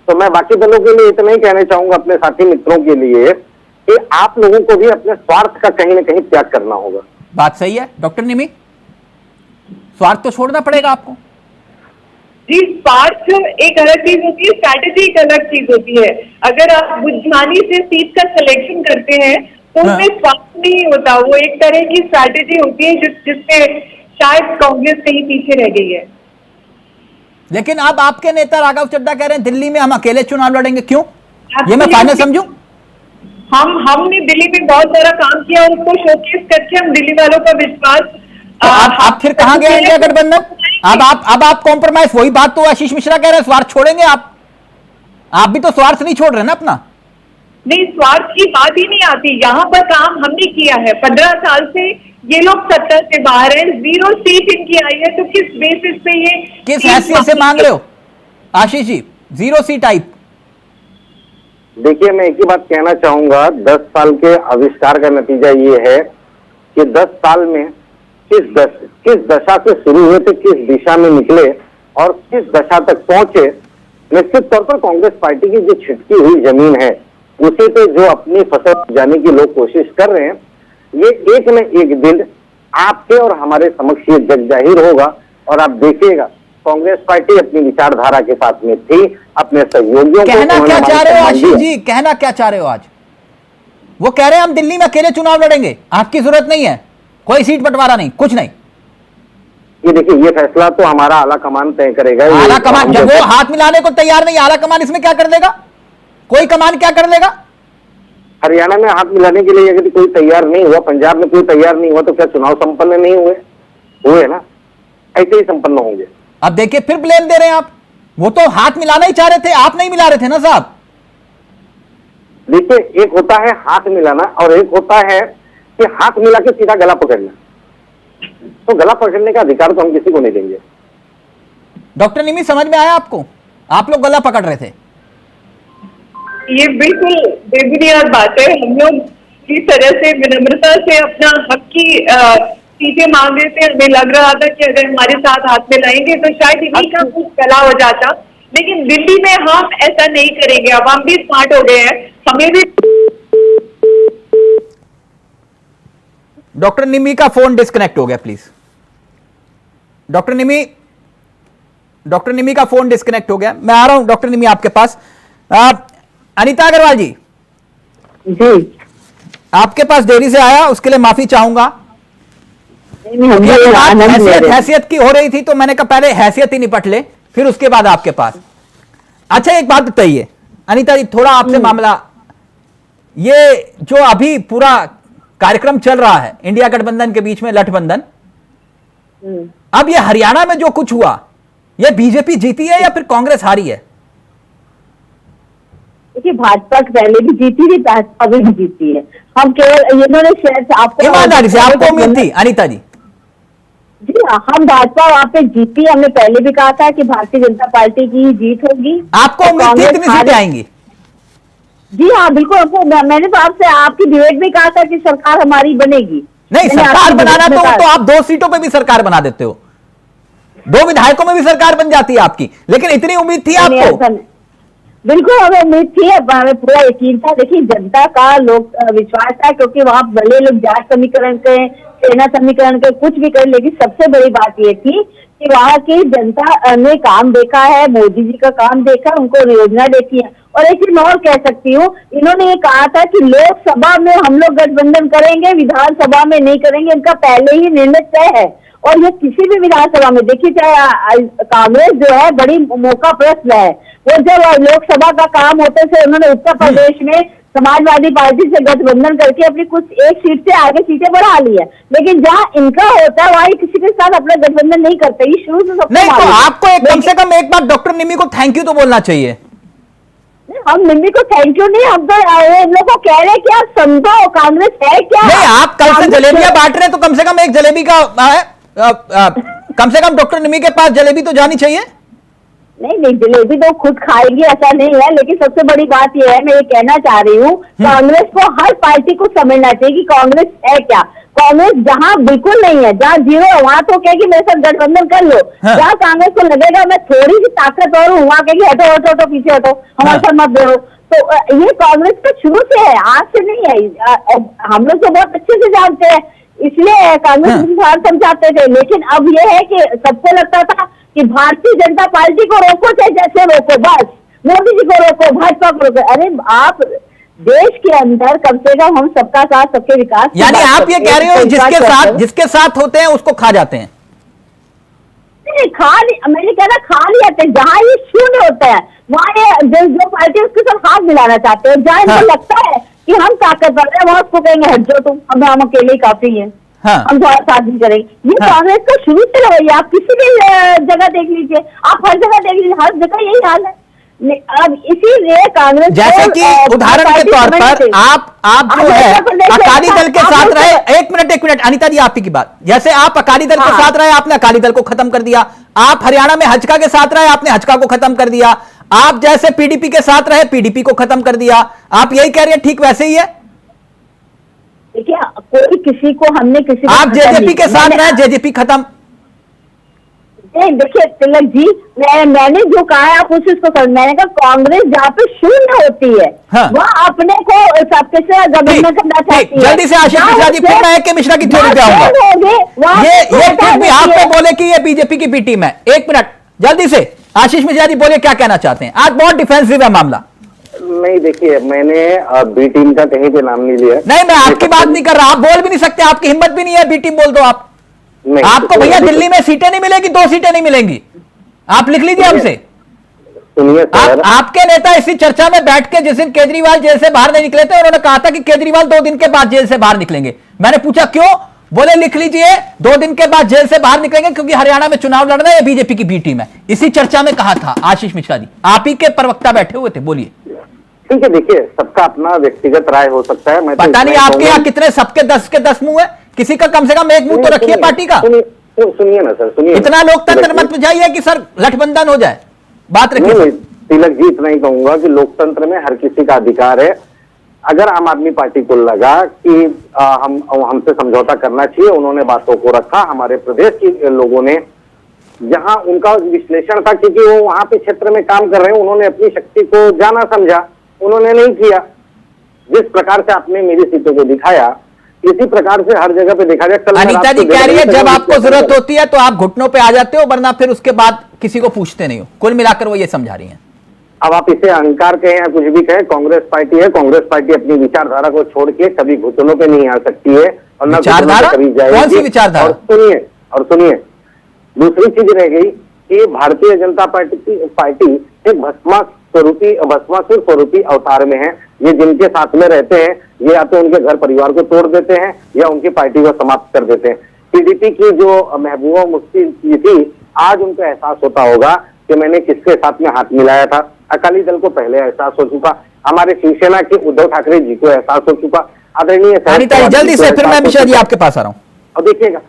तो मैं बाकी दलों के लिए इतना ही कहना चाहूंगा, अपने साथी मित्रों के लिए, कि आप लोगों को भी अपने स्वार्थ का कहीं ना कहीं त्याग करना होगा। बात सही है डॉक्टर निमी, स्वार्थ तो छोड़ना पड़ेगा आपको। जी, स्वार्थ एक अलग चीज होती है, स्ट्रैटेजी एक अलग चीज होती है। अगर आप बुद्धिमानी से सीट का सिलेक्शन करते हैं तो उसमें स्वार्थ नहीं होता, वो एक तरह की स्ट्रैटेजी होती है जिससे शायद कांग्रेस कहीं पीछे रह गई है। लेकिन अब आपके नेता राघव चड्ढा कह रहे हैं दिल्ली में हम अकेले चुनाव लड़ेंगे, क्यों? ये मैं फाइनल समझूं? हमने दिल्ली में बहुत सारा काम किया, उसको शोकेस करके हम दिल्ली वालों का विश्वास। तो आप फिर कहां गए इंडिया गठबंधन? अब आप कॉम्प्रोमाइज, वही बात तो आशीष मिश्रा कह रहे हैं, स्वार्थ छोड़ेंगे आप भी तो स्वार्थ नहीं छोड़ रहे ना अपना। नहीं, स्वार्थ की बात ही नहीं आती, यहाँ पर काम हमने किया है। 15 साल से ये लोग सत्ता से बाहर है, 0 सीट इनकी आई है, तो किस बेसिस पे ये, किस हैसियत से मांग रहे हो आशीष जी 0 सीट आई? देखिए, मैं एक ही बात कहना चाहूंगा, 10 साल के आविष्कार का नतीजा ये है कि 10 साल में किस दशा से शुरू हुए थे, किस दिशा में निकले और किस दशा तक पहुंचे। निश्चित तौर पर कांग्रेस पार्टी की जो छिटकी हुई जमीन है, उसी पे जो अपनी फसल जाने की लोग कोशिश कर रहे हैं, ये एक न एक दिन आपके और हमारे समक्ष ये जग जाहिर होगा। और आप देखिएगा, कांग्रेस पार्टी अपनी विचारधारा के साथ में थी, अपने सहयोगियों कहना क्या चाह रहे हो आशीष जी, कहना क्या चाह रहे हो आज? वो कह रहे हैं हम दिल्ली में अकेले चुनाव लड़ेंगे, आपकी जरूरत नहीं है, कोई सीट बंटवारा नहीं, कुछ नहीं। ये देखिए, ये फैसला तो हमारा आला कमान तय करेगा। आला कमान जब वो हाथ मिलाने को तैयार नहीं, आला कमान इसमें क्या कर देगा? कोई कमान क्या कर देगा? हरियाणा में हाथ मिलाने के लिए यदि कोई तैयार नहीं हुआ, पंजाब में कोई तैयार नहीं हुआ, तो क्या चुनाव संपन्न नहीं हुए? हुए ना, ऐसे ही संपन्न होंगे। अब देखिए फिर ब्लेम दे रहे हैं आप, वो तो हाथ मिलाना ही चाह रहे थे, आप नहीं मिला रहे थे ना साहब। देखिए, एक होता है हाथ मिलाना और एक होता है कि हाथ मिला के सीधा गला पकड़ना। तो गला पकड़ने का अधिकार तो हम किसी को नहीं देंगे। डॉक्टर निमी, समझ में आया आपको? आप लोग गला पकड़ रहे थे। ये बिल्कुल बेबुनियाद बात है। हम लोग इस तरह से विनम्रता से अपना हक की चीजें मांग रहे थे। हमें लग रहा था कि अगर हमारे साथ हाथ मिलाएंगे तो शायद इन्हीं का कुछ गला हो जाता, लेकिन दिल्ली में हम ऐसा नहीं करेंगे। अब हम भी स्मार्ट हो गए हैं, हमें भी। डॉक्टर निमी का फोन डिस्कनेक्ट हो गया, प्लीज। डॉक्टर निमी का फोन डिस्कनेक्ट हो गया। मैं आ रहा हूं डॉक्टर निमी आपके पास। अनीता अग्रवाल जी, आपके पास देरी से आया, उसके लिए माफी चाहूंगा। हैसियत की हो रही थी तो मैंने कहा पहले हैसियत ही निपट ले, फिर उसके बाद आपके पास। अच्छा, एक बात बताइए अनीता जी, थोड़ा आपसे मामला, ये जो अभी पूरा कार्यक्रम चल रहा है इंडिया गठबंधन के बीच में, गठबंधन, अब ये हरियाणा में जो कुछ हुआ, ये बीजेपी जीती है या फिर कांग्रेस हारी है? देखिए, भाजपा पहले भी जीती थी, भाजपा भी जीती है। हम केवल इन्होंने शायद आपको ईमानदारी से, आपको उम्मीद थी अनीता जी? जी हाँ, हम भाजपा वहाँ पे जीती। हमने पहले भी कहा था कि भारतीय जनता पार्टी की ही जीत होगी। आपको उम्मीद थी इतनी सीटें आएंगी? जी हाँ, बिल्कुल। मैंने तो आपसे आपकी डिबेट में कहा था कि सरकार हमारी बनेगी। नहीं, सरकार बनाना तो आप 2 सीटों पे भी सरकार बना देते हो, 2 विधायकों में भी सरकार बन जाती है आपकी, लेकिन इतनी उम्मीद थी आपको? बिल्कुल, हमें उम्मीद थी, हमें पूरा यकीन था। देखिए, जनता का लोग विश्वास था, क्योंकि वहाँ भले लोग जाट समीकरण के, सेना समीकरण के, कुछ भी करें, लेकिन सबसे बड़ी बात ये थी कि वहाँ की जनता ने काम देखा है, मोदी जी का काम देखा, उनको योजना देखी है। और एक चीज मैं और कह सकती हूँ, इन्होंने ये कहा था कि लोकसभा में हम लोग गठबंधन करेंगे, विधानसभा में नहीं करेंगे। इनका पहले ही निर्णय तय है, और ये किसी भी विधानसभा में देखिए, चाहे कांग्रेस जो है बड़ी मौका प्रस्त है, वो जब लोकसभा का काम होते थे, उन्होंने उत्तर प्रदेश में समाजवादी पार्टी से गठबंधन करके अपनी कुछ एक सीट से आगे सीटें बढ़ा ली है। लेकिन जहाँ इनका होता है वहाँ किसी के साथ अपना गठबंधन नहीं करते, ये शुरू से सबको नहीं। तो आपको कम से कम एक बार डॉक्टर निमी को थैंक यू तो बोलना चाहिए। हम निमी को थैंक यू नहीं, हम तो इन लोगों को कह रहे हैं कि आप समझो कांग्रेस है क्या। नहीं, आप कल से जलेबियां बांट रहे हैं तो कम से कम एक जलेबी का कम से कम डॉक्टर निमी के पास जलेबी तो जानी चाहिए। नहीं, जलेबी तो खुद खाएगी ऐसा नहीं है, लेकिन सबसे बड़ी बात यह है, मैं ये कहना चाह रही हूँ, कांग्रेस को, हर पार्टी को समझना चाहिए कि कांग्रेस है क्या। कांग्रेस जहाँ बिल्कुल नहीं है, जहाँ जीरो है, वहाँ तो कहेगी मेरे साथ गठबंधन कर लो। जहाँ कांग्रेस को लगेगा मैं थोड़ी सी ताकत और हूँ, वहाँ कहेगी हटो हटो हटो, पीछे हटो, हमारे साथ मत दो। तो ये कांग्रेस का शुरू से है, आज से नहीं है। हम लोग तो बहुत अच्छे से जानते हैं, इसलिए कांग्रेस समझाते थे। लेकिन अब ये है कि सबको लगता था कि भारतीय जनता पार्टी को रोको, चाहे जैसे रोको, बस मोदी जी को रोको, भाजपा को रोको। अरे आप देश के अंदर कम से कम हम सबका साथ, सबके विकास, यानी आप ये कह रहे हो जिसके साथ होते हैं उसको खा जाते हैं? नहीं, मैंने कह रहा खा नहीं जाते। जहाँ ये शून्य होता है वहाँ ये जो पार्टी उसके साथ हाथ मिलाना चाहते हैं, जहाँ इनको लगता है कि हम ताकतवर है, वहाँ उसको कहेंगे हट जाओ तुम, हम अकेले ही काफी हैं, हम थोड़ा साथ भी करेंगे। ये कांग्रेस का शुरू से रवैया, आप किसी भी जगह देख लीजिए, आप हर जगह देख लीजिए, हर जगह यही हाल है। अब इसीलिए कांग्रेस, जैसे कि उदाहरण के तौर पर आप जो है अकाली दल के साथ रहे, एक मिनट अनीता जी, आपकी की बात, जैसे आप अकाली दल के साथ रहे, आपने अकाली दल को खत्म कर दिया। आप हरियाणा में हजका के साथ रहे, आपने हजका को खत्म कर दिया। आप जैसे पीडीपी के साथ रहे, पीडीपी को खत्म कर दिया। आप यही कह रहे हैं, ठीक वैसे ही है? देखिए, कोई किसी को, हमने किसी को, आप जेजेपी के साथ रहे, जेजेपी खत्म। नहीं, देखिए तिलक जी, मैंने जो कहा है आप उसी को, मैंने कहा कांग्रेस जहाँ पे शून्य होती है, वहाँ अपने को सबके से गठबंधन करना चाहती है। जल्दी से आशीष मिश्रा जी, फिर मैं के मिश्रा की थ्योरी पे आऊंगा। ये फिर भी आप पे बोले कि ये बीजेपी की बी टीम है। एक मिनट, जल्दी से आशीष मिश्रा जी बोले क्या कहना चाहते हैं। आज बहुत डिफेंसिव है मामला। नहीं, देखिए मैंने बी टीम का कहीं पे नाम नहीं लिया। नहीं, मैं आपकी बात नहीं कर रहा, आप बोल भी नहीं सकते, आपकी हिम्मत भी नहीं है बी टीम बोल दो आप। आपको भैया दिल्ली में सीटें नहीं मिलेगी, 2 सीटें नहीं मिलेंगी, आप लिख लीजिए हमसे। सुनिए सर, आपके नेता इसी चर्चा में बैठ के जिस दिन केजरीवाल जेल से बाहर नहीं निकले थे, उन्होंने कहा था कि केजरीवाल 2 दिन के बाद जेल से बाहर निकलेंगे। मैंने पूछा क्यों, बोले लिख लीजिए 2 दिन के बाद जेल से बाहर निकलेंगे क्योंकि हरियाणा में चुनाव लड़ना है, बीजेपी की बी टीम है। इसी चर्चा में कहा था आशीष मिश्रा जी, आप ही के प्रवक्ता बैठे हुए थे, बोलिए। ठीक है, देखिए सबका अपना व्यक्तिगत राय हो सकता है। मैं पता नहीं आपके यहाँ कितने, सबके 10 के 10 मुंह है, किसी का कम से कम एक मुंह तो रखिए पार्टी का। सुनिए ना सर, सुनिए, इतना लोकतंत्र मत जाइए कि सर गठबंधन हो जाए, बात रखिए। तिलक जी, इतना ही कहूंगा कि लोकतंत्र में हर किसी का अधिकार है। अगर आम आदमी पार्टी को लगा कि हमसे समझौता करना चाहिए, उन्होंने बातों को रखा। हमारे प्रदेश के लोगों ने, जहां उनका विश्लेषण था, क्योंकि वो वहां पे क्षेत्र में काम कर रहे हैं, उन्होंने अपनी शक्ति को जाना समझा, उन्होंने नहीं किया। जिस प्रकार से आपने मेरी सीटों को दिखाया, इसी प्रकार से हर जगह पे देखा जाए। अनीता जी कह रही है जब आपको जरूरत होती है तो आप घुटनों पे आ जाते हो, वरना फिर उसके बाद किसी को पूछते नहीं हो। कुल मिलाकर वो ये समझा रही हैं। अब आप इसे अहंकार कहें या कुछ भी कहें, कांग्रेस पार्टी है। कांग्रेस पार्टी अपनी विचारधारा को छोड़ के कभी घुटनों पे नहीं आ सकती है और न कभी जाएगी। कौन सी विचारधारा? और सुनिए, दूसरी चीज रह गई कि भारतीय जनता पार्टी एक भस्मासुर स्वरूपी अवतार में है। ये जिनके साथ में रहते हैं, ये या तो उनके घर परिवार को तोड़ देते हैं या उनकी पार्टी को समाप्त कर देते हैं। टीडीपी की जो महबूबा मुफ्ती जी थी, आज उनको एहसास होता होगा कि मैंने किसके साथ में हाथ मिलाया था। अकाली दल को पहले एहसास हो चुका, हमारे शिवसेना के उद्धव ठाकरे जी को एहसास हो चुका। आदरणीय जल्दी से, फिर मैं मिश्रा जी आपके पास आ रहा हूँ। और देखिएगा,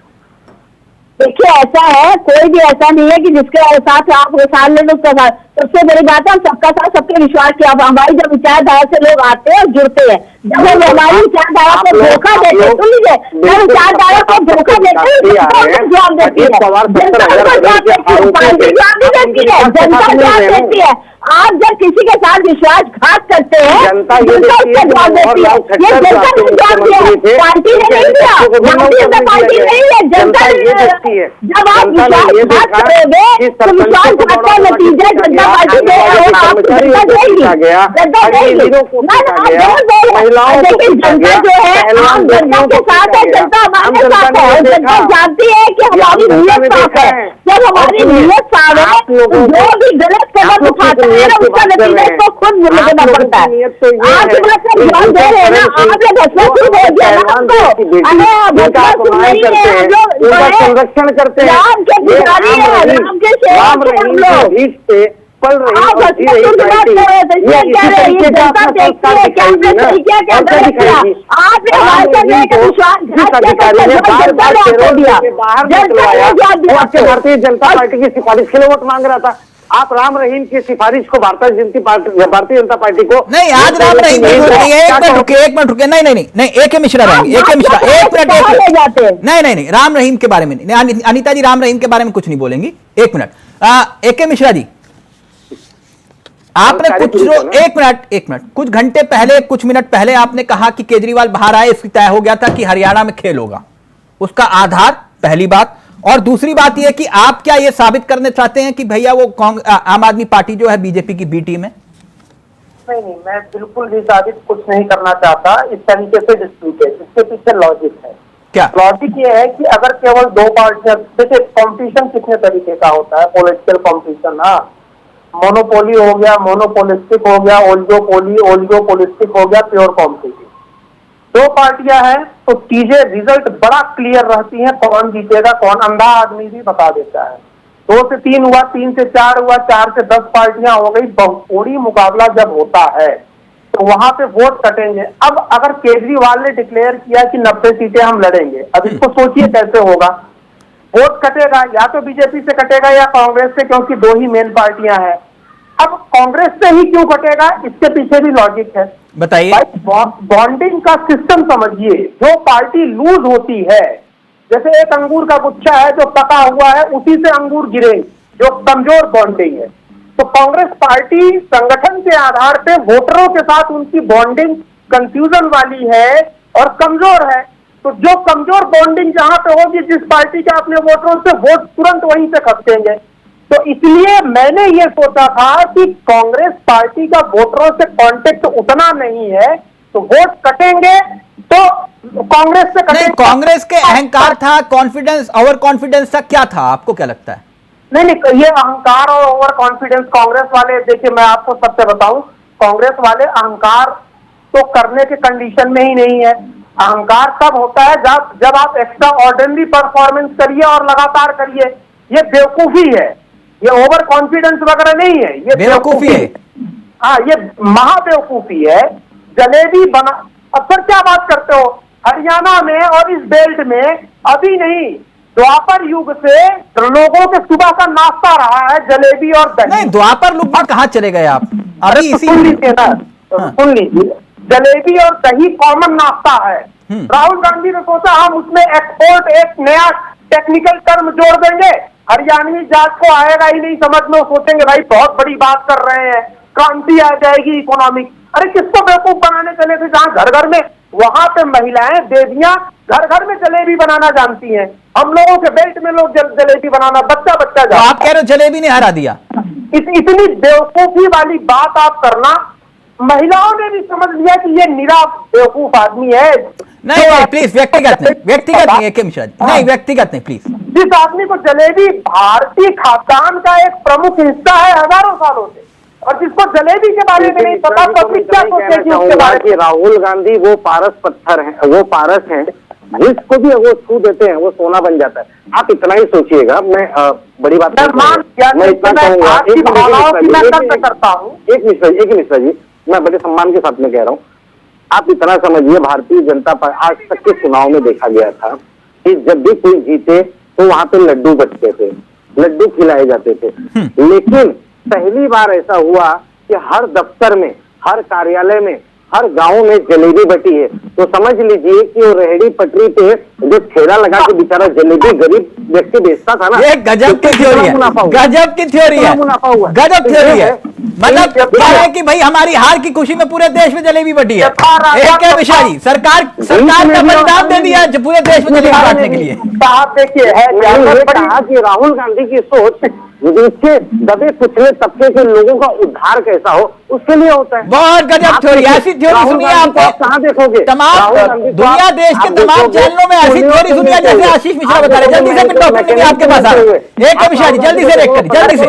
देखिए ऐसा है, कोई भी ऐसा नहीं है कि जिसके साथ आप साथ ले लो उसका साथ। सबसे बड़ी बात है, हम सबका साथ सबके विश्वास किया। हमारी जब विचारधारा से लोग आते हैं और जुड़ते हैं, जब हम हमारी विचारधारा को धोखा देते हैं, सुन लीजिए, जब विचारधारा को धोखा देते हैं जवाब देती है, जनता जवाब देती है। आप जब किसी के साथ विश्वासघात करते हैं, जनता उसका जवाब देती है। ये जनता ने जवाब दिया, पार्टी ने नहीं दिया, भारतीय जनता पार्टी नहीं है, जनता ने। जब आप विश्वासघात करोगे तो विश्वासघात का नतीजा जनता पार्टी देगी, जनता देगी, जनता देगी। लेकिन जनता जो है, हम जनता के साथ है, जनता हमारे साथ है, और जनता जानती है कि हमारी नीयत साफ है। जब हमारी नीयत साफ है तो जो भी गलत कदम उठाते हैं उसका नतीजा इसको खुद भुगतना पड़ता है। आपकी बात से ध्यान दे रहे हैं ना, आप लोग भस्मासुर हो गया ना हमको। अरे भस्मासुर नहीं है, हम लोग संरक्षण करते हैं, राम के पुजारी है, राम के सेवक हैं हम लोग। पल रही है जनता देखती है क्या आपने सही किया, क्या गलत किया। आपने भाषण में विश्वासघात भारतीय जनता पार्टी की सिफारिश के लिए वोट मांग रहा था। आप राम रहीम की सिफारिश को भारतीय जनता पार्टी को नहीं, आज राम रहीम एक मिनट रुके, नहीं, एक मिश्रा रहेंगे, एक मिश्रा, एक मिनट, नहीं, राम रहीम के बारे में नहीं, अनीता जी राम रहीम के बारे में कुछ नहीं बोलेंगी। एक मिनट, एक मिश्रा जी, आपने एक मिनट, कुछ घंटे पहले, कुछ मिनट पहले आपने कहा कि केजरीवाल बाहर आए, इसकी तय हो गया था कि हरियाणा में खेल होगा। उसका आधार, पहली बात, और दूसरी बात यह कि आप क्या यह साबित करना चाहते हैं कि भैया वो आम आदमी पार्टी जो है बीजेपी की बी टीम है? नहीं, मैं बिल्कुल भी साबित कुछ नहीं करना चाहता। इस तरीके से डिस्प्यूट है, इसके पीछे लॉजिक है। क्या लॉजिक ये है कि अगर केवल 2 पार्टियां, देखिए कॉम्पिटिशन कितने तरीके का होता है, पॉलिटिकल कॉम्पिटिशन, हाँ, मोनोपोली हो गया, मोनोपोलिस्टिक हो गया, ओलिगोपोलिस्टिक हो गया, प्योर कॉम्पिटिटिव। 2 पार्टियां हैं तो चीजें रिजल्ट बड़ा क्लियर रहती हैं, कौन जीतेगा कौन, अंधा आदमी भी बता देता है। 2 से 3 हुआ, 3 से 4 हुआ, 4 से 10 पार्टियां हो गई। बहुकोणीय मुकाबला जब होता है तो वहां पे वोट कटेंगे। अब अगर केजरीवाल ने डिक्लेयर किया कि 90 सीटें हम लड़ेंगे, अब इसको सोचिए कैसे होगा। वोट कटेगा या तो बीजेपी से कटेगा या कांग्रेस से, क्योंकि 2 ही मेन पार्टियां हैं। अब कांग्रेस से ही क्यों कटेगा, इसके पीछे भी लॉजिक है, बताइए। बॉन्डिंग का सिस्टम समझिए। जो पार्टी लूज होती है, जैसे एक अंगूर का गुच्छा है जो पका हुआ है, उसी से अंगूर गिरेंगे, जो कमजोर बॉन्डिंग है। तो कांग्रेस पार्टी संगठन के आधार पे वोटरों के साथ उनकी बॉन्डिंग कंफ्यूजन वाली है और कमजोर है। तो जो कमजोर बॉन्डिंग जहां पे होगी, जिस पार्टी के अपने वोटरों से, वोट तुरंत वहीं से खसकेंगे। तो इसलिए मैंने ये सोचा था कि कांग्रेस पार्टी का वोटरों से कांटेक्ट उतना नहीं है, तो वोट कटेंगे तो कांग्रेस से नहीं, कटेंगे। कांग्रेस के अहंकार था, कॉन्फिडेंस, ओवर कॉन्फिडेंस था, क्या था, आपको क्या लगता है? नहीं, ये अहंकार और ओवर कॉन्फिडेंस कांग्रेस वाले, देखिए मैं आपको सबसे बताऊं, कांग्रेस वाले अहंकार तो करने के कंडीशन में ही नहीं है। अहंकार तब होता है जब आप एक्स्ट्रा ऑर्डिनरी परफॉर्मेंस करिए और लगातार करिए। ये बेवकूफी है, ये ओवर कॉन्फिडेंस वगैरह नहीं है, ये बेवकूफी है। हाँ, ये महाबेवकूफी है। जलेबी बना, अब सर क्या बात करते हो, हरियाणा में और इस बेल्ट में अभी नहीं, द्वापर युग से लोगों के सुबह का नाश्ता रहा है जलेबी और दही। नहीं, द्वापर युग में कहां चले गए आप? अभी इसी सुन लीजिए ना, सुन लीजिए, जलेबी और दही कॉमन नाश्ता है। राहुल गांधी ने सोचा हम उसमें एक्सपोर्ट एक नया टेक्निकल टर्म जोड़ देंगे, हरियाणवी जाट को आएगा ही नहीं समझ में, सोचेंगे भाई बहुत बड़ी बात कर रहे हैं, क्रांति आ जाएगी इकोनॉमिक। अरे किसको बेवकूफ बनाने चले थे, जहां घर घर में, वहां पे महिलाएं देवियां घर घर में जलेबी बनाना जानती हैं। हम लोगों के बेल्ट में लोग जलेबी बनाना बच्चा तो आप कह रहे हो जलेबी ने हरा दिया? इतनी बेवकूफी वाली बात आप करना, महिलाओं ने भी समझ लिया कि ये निरा बेवकूफ आदमी है। नहीं, प्लीज व्यक्तिगत नहीं AK मिश्रा जी, नहीं व्यक्तिगत नहीं प्लीज। जिस आदमी को जलेबी भारतीय खाद्यान्न का एक प्रमुख हिस्सा है हजारों सालों से, और जिसको जलेबी के बारे में नहीं पता, पब्लिक क्या सोचेगी उसके बारे में? राहुल गांधी वो पारस पत्थर है, वो पारस है, जिसको भी वो छू देते हैं वो सोना बन जाता है। आप इतना ही सोचिएगा। मैं बड़ी बात मैं इतना कहूंगा, एक मिश्रा जी, मैं बड़े सम्मान के साथ में कह रहा हूँ, आप इतना समझिए, भारतीय जनता पार्टी आज तक के चुनाव में देखा गया था कि जब भी कोई जीते तो वहां पे लड्डू बचते थे, लड्डू खिलाए जाते थे। लेकिन पहली बार ऐसा हुआ कि हर दफ्तर में, हर कार्यालय में, हर गांव में जलेबी बटी है। तो समझ लीजिए कि वो रेहड़ी पटरी पे जो ठेला लगा के बेचारा जलेबी गरीब व्यक्ति बेचता था ना, ये गजब की थ्योरी है, गजब की थ्योरी है, गजब थ्योरी है। मतलब क्या है कि भाई हमारी हार की खुशी में पूरे देश में जलेबी बटी है। AK मिश्रा जी, सरकार ने बलिदान दे दिया पूरे देश में जलेबी बांटने के लिए। देखिए, राहुल गांधी की सोच इसके दबे कुचले तबके के लोगों का उद्धार कैसा हो, उसके लिए होता है। बहुत गजब थ्योरी, ऐसी थ्योरी सुनिए आप कहाँ देखोगे? तमाम दुनिया, देश के तमाम चैनलों में ऐसी थ्योरी सुनिए जैसे आशीष मिश्रा बता रहे। जल्दी से डॉक्टर ने आपके पास आ रहे हैं, AK मिश्रा जी जल्दी से रेक करिए, जल्दी से।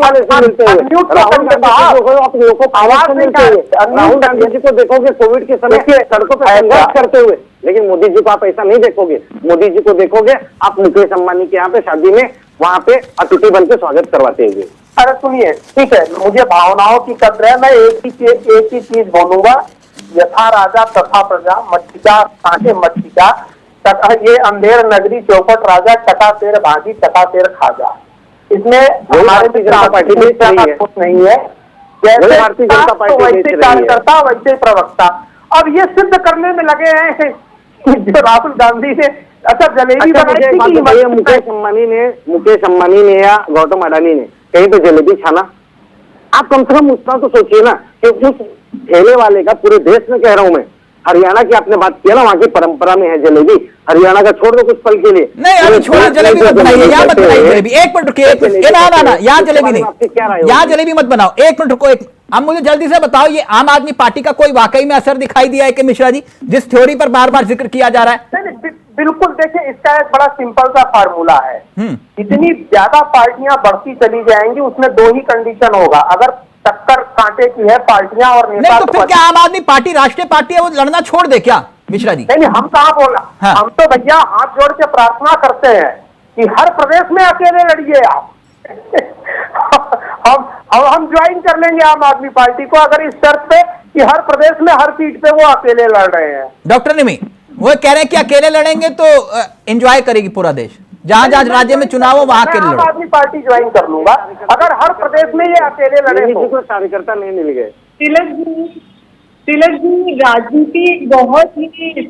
राहुल गांधी जी को देखोगे कोविड के समय सड़कों पर संघर्ष करते हुए, लेकिन मोदी जी को आप ऐसा नहीं देखोगे। मोदी जी को देखोगे आप मुकेश अंबानी के यहाँ पे शादी में वहां पे अतिथि बन के स्वागत करवाते हुए। अरे सुनिए, ठीक है, मुझे भावनाओं की कदर है, मैं एक ही चीज बोलूंगा, यथा राजा तथा प्रजा, मच्छिका कांटे मच्छिका, ये अंधेर नगरी चौपट राजा, चटा तेर भाजी चटा तेर खाजा। इसमें हमारे जनता पार्टी में कुछ नहीं है, जैसे भारतीय जनता पार्टी वैसे कार्यकर्ता वैसे प्रवक्ता। अब ये सिद्ध करने में लगे हैं जो राहुल गांधी ने, अच्छा जलेबी बनाई, मुकेश अंबानी ने या गौतम अडानी ने कहीं पे जलेबी छाना? आप कम से कम उतना तो सोचिए ना कि उस ठेले वाले का, पूरे देश में कह रहा हूं मैं, हरियाणा की आपने बात किया ना, वहाँ की परंपरा में है जलेबी, हरियाणा का छोड़ दो कुछ पल के लिए। नहीं अभी छोड़ो, जलेबी मत बनाइए, यहाँ मत बनाइए जलेबी। एक मिनट रुकिए, ना यहाँ जलेबी नहीं, यहाँ जलेबी मत बनाओ, एक मिनट रुको। अब मुझे जल्दी से बताओ, ये आम आदमी पार्टी का कोई वाकई में असर दिखाई दिया है कि मिश्रा जी, जिस थ्योरी पर बार बार जिक्र किया जा रहा है? नहीं, बिल्कुल। देखिए, इसका एक बड़ा सिंपल सा फार्मूला है। जितनी ज्यादा पार्टियां बढ़ती चली जाएंगी उसमें दो ही कंडीशन होगा, अगर टक्कर कांटे की है पार्टियां और नेता। नहीं तो फिर क्या आम आदमी पार्टी राष्ट्रीय पार्टी है, वो लड़ना छोड़ दे क्या मिश्रा जी? नहीं, हम कहाँ बोला, हम तो भैया हाथ जोड़ के प्रार्थना करते हैं कि हर प्रदेश में अकेले लड़िए आप। हम ज्वाइन कर लेंगे आम आदमी पार्टी को, अगर इस शर्त पे कि हर प्रदेश में हर सीट पे वो अकेले लड़ रहे हैं। डॉक्टर निमी वो कह रहे हैं कि अकेले लड़ेंगे तो एंजॉय करेगी पूरा देश, जहां जहां राज्य में चुनाव हो वहां अकेले लड़ो। आम आदमी पार्टी ज्वाइन कर लूंगा अगर हर प्रदेश में ये अकेले लड़े तो। कार्यकर्ता नहीं मिल गए। तिलक जी, राजनीति बहुत ही सीरियस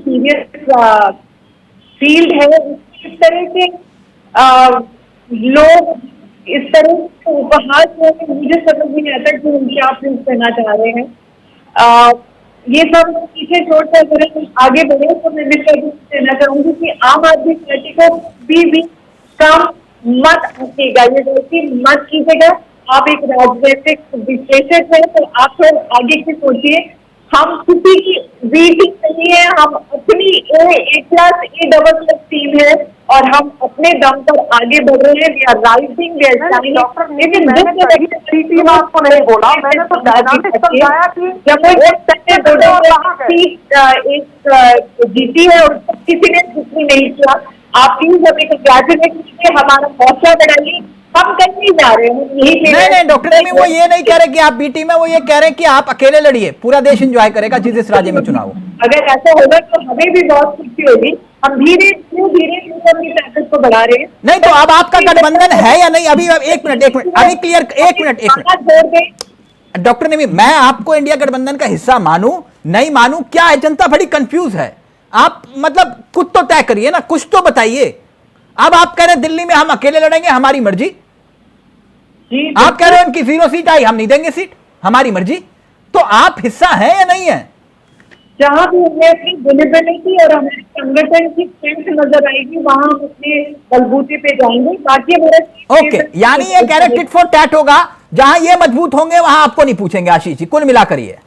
फील्ड है। इस तरह के लोग, इस तरह के उपहास मुझे समझ नहीं आता कि हम क्या प्रूव करना चाह रहे हैं। ये सब पीछे छोड़कर अगर हम आगे बढ़े तो मैं भी कहना चाहूंगी कि आम आदमी पार्टी को भी काम मत आइएगा, ये गलती मत कीजिएगा। आप एक राजनीतिक विश्लेषक हैं तो आप थोड़ा आगे की सोचिए। हम किसी की बी टीम नहीं है, हम अपनी A class A double plus team है और हम अपने दम पर आगे बढ़ रहे हैं। We are rising, we are shining. लेकिन टीम आपको नहीं बोला, मैंने तो डायनामिक समझाया कि जब एक जीती है और किसी ने कुछ भी नहीं किया। आप प्लीज हमें कंग्रेचुलेट कीजिए, हमारा हौसला बढ़ाइए। हम कहीं जा रहे हैं नहीं डॉक्टर नेमी वो ये नहीं कह रहे कि आप बी टीम है, वो ये कह रहे हैं कि आप अकेले लड़िए, पूरा देश एंजॉय करेगा जिस राज्य में चुनाव हो। अगर ऐसा होगा तो हमें भी बहुत खुशी होगी। हम धीरे धीरे अपनी ताकत को बढ़ा रहे हैं। नहीं तो अब आपका गठबंधन है या नहीं? अभी एक मिनट अभी क्लियर, एक मिनट डॉक्टर नेमी, मैं आपको इंडिया गठबंधन का हिस्सा मानूं नहीं मानूं, क्या है? जनता बड़ी कंफ्यूज है। आप मतलब कुछ तो तय करिए ना, कुछ तो बताइए। अब आप कह रहे हैं दिल्ली में हम अकेले लड़ेंगे, हमारी मर्जी। आप कह रहे हैं उनकी 0 सीट आई, हम नहीं देंगे सीट, हमारी मर्जी। तो आप हिस्सा है या नहीं है? जहां भी हमें अपनी विजिबिलिटी और हमारे संगठन की स्ट्रेंथ नजर आएगी वहां हम अपने बलबूते पे जाएंगे। बाकी हमारा ओके, यानी ये कह रहे टिट फॉर टैट होगा, जहां ये मजबूत होंगे वहां आपको नहीं पूछेंगे। आशीष जी, कुल मिलाकर ये